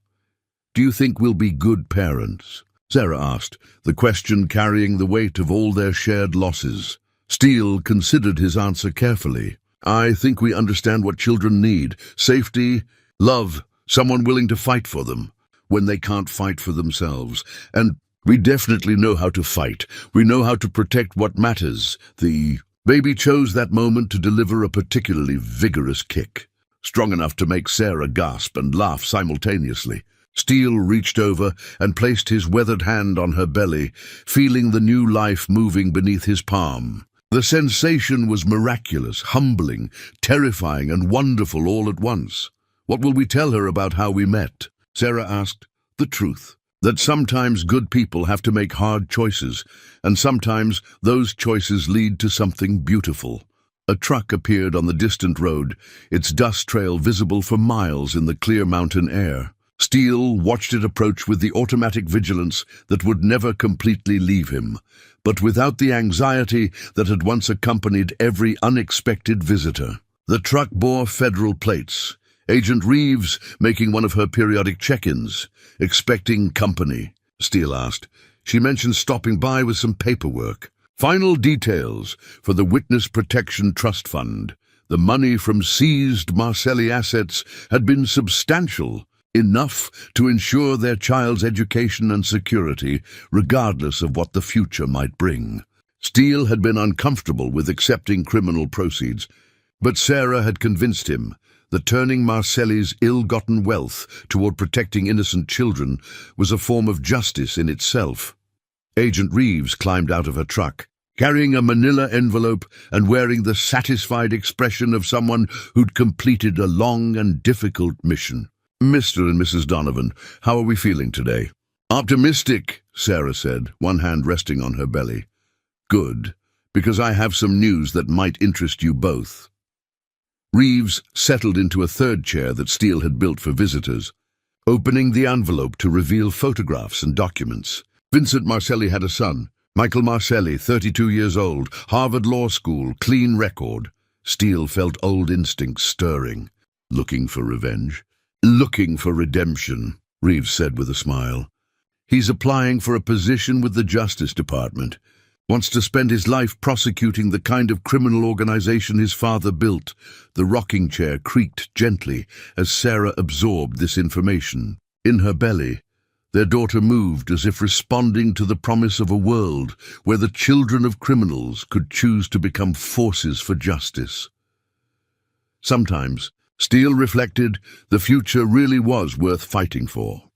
"Do you think we'll be good parents?" Sarah asked, the question carrying the weight of all their shared losses. Steele considered his answer carefully. "I think we understand what children need: safety, love, someone willing to fight for them when they can't fight for themselves. And we definitely know how to fight. We know how to protect what matters." The baby chose that moment to deliver a particularly vigorous kick, strong enough to make Sarah gasp and laugh simultaneously. Steele reached over and placed his weathered hand on her belly, feeling the new life moving beneath his palm. The sensation was miraculous, humbling, terrifying, and wonderful all at once. "What will we tell her about how we met?" Sarah asked. "The truth. That sometimes good people have to make hard choices, and sometimes those choices lead to something beautiful." A truck appeared on the distant road, its dust trail visible for miles in the clear mountain air. Steele watched it approach with the automatic vigilance that would never completely leave him, but without the anxiety that had once accompanied every unexpected visitor. The truck bore federal plates, Agent Reeves making one of her periodic check-ins. "Expecting company?" Steele asked. "She mentioned stopping by with some paperwork." Final details for the Witness Protection Trust Fund. The money from seized Marcelli assets had been substantial, enough to ensure their child's education and security, regardless of what the future might bring. Steele had been uncomfortable with accepting criminal proceeds, but Sarah had convinced him that turning Marcelli's ill-gotten wealth toward protecting innocent children was a form of justice in itself. Agent Reeves climbed out of her truck, carrying a manila envelope and wearing the satisfied expression of someone who'd completed a long and difficult mission. "Mr. and Mrs. Donovan, how are we feeling today?" "Optimistic," Sarah said, one hand resting on her belly. "Good, because I have some news that might interest you both." Reeves settled into a third chair that Steele had built for visitors, opening the envelope to reveal photographs and documents. Vincent Marcelli had a son, Michael Marcelli, 32 years old, Harvard Law School, clean record. Steele felt old instincts stirring. "Looking for revenge?" "Looking for redemption," Reeves said with a smile. "He's applying for a position with the Justice Department. Wants to spend his life prosecuting the kind of criminal organization his father built." The rocking chair creaked gently as Sarah absorbed this information. In her belly, their daughter moved as if responding to the promise of a world where the children of criminals could choose to become forces for justice. Sometimes, Steele reflected, the future really was worth fighting for.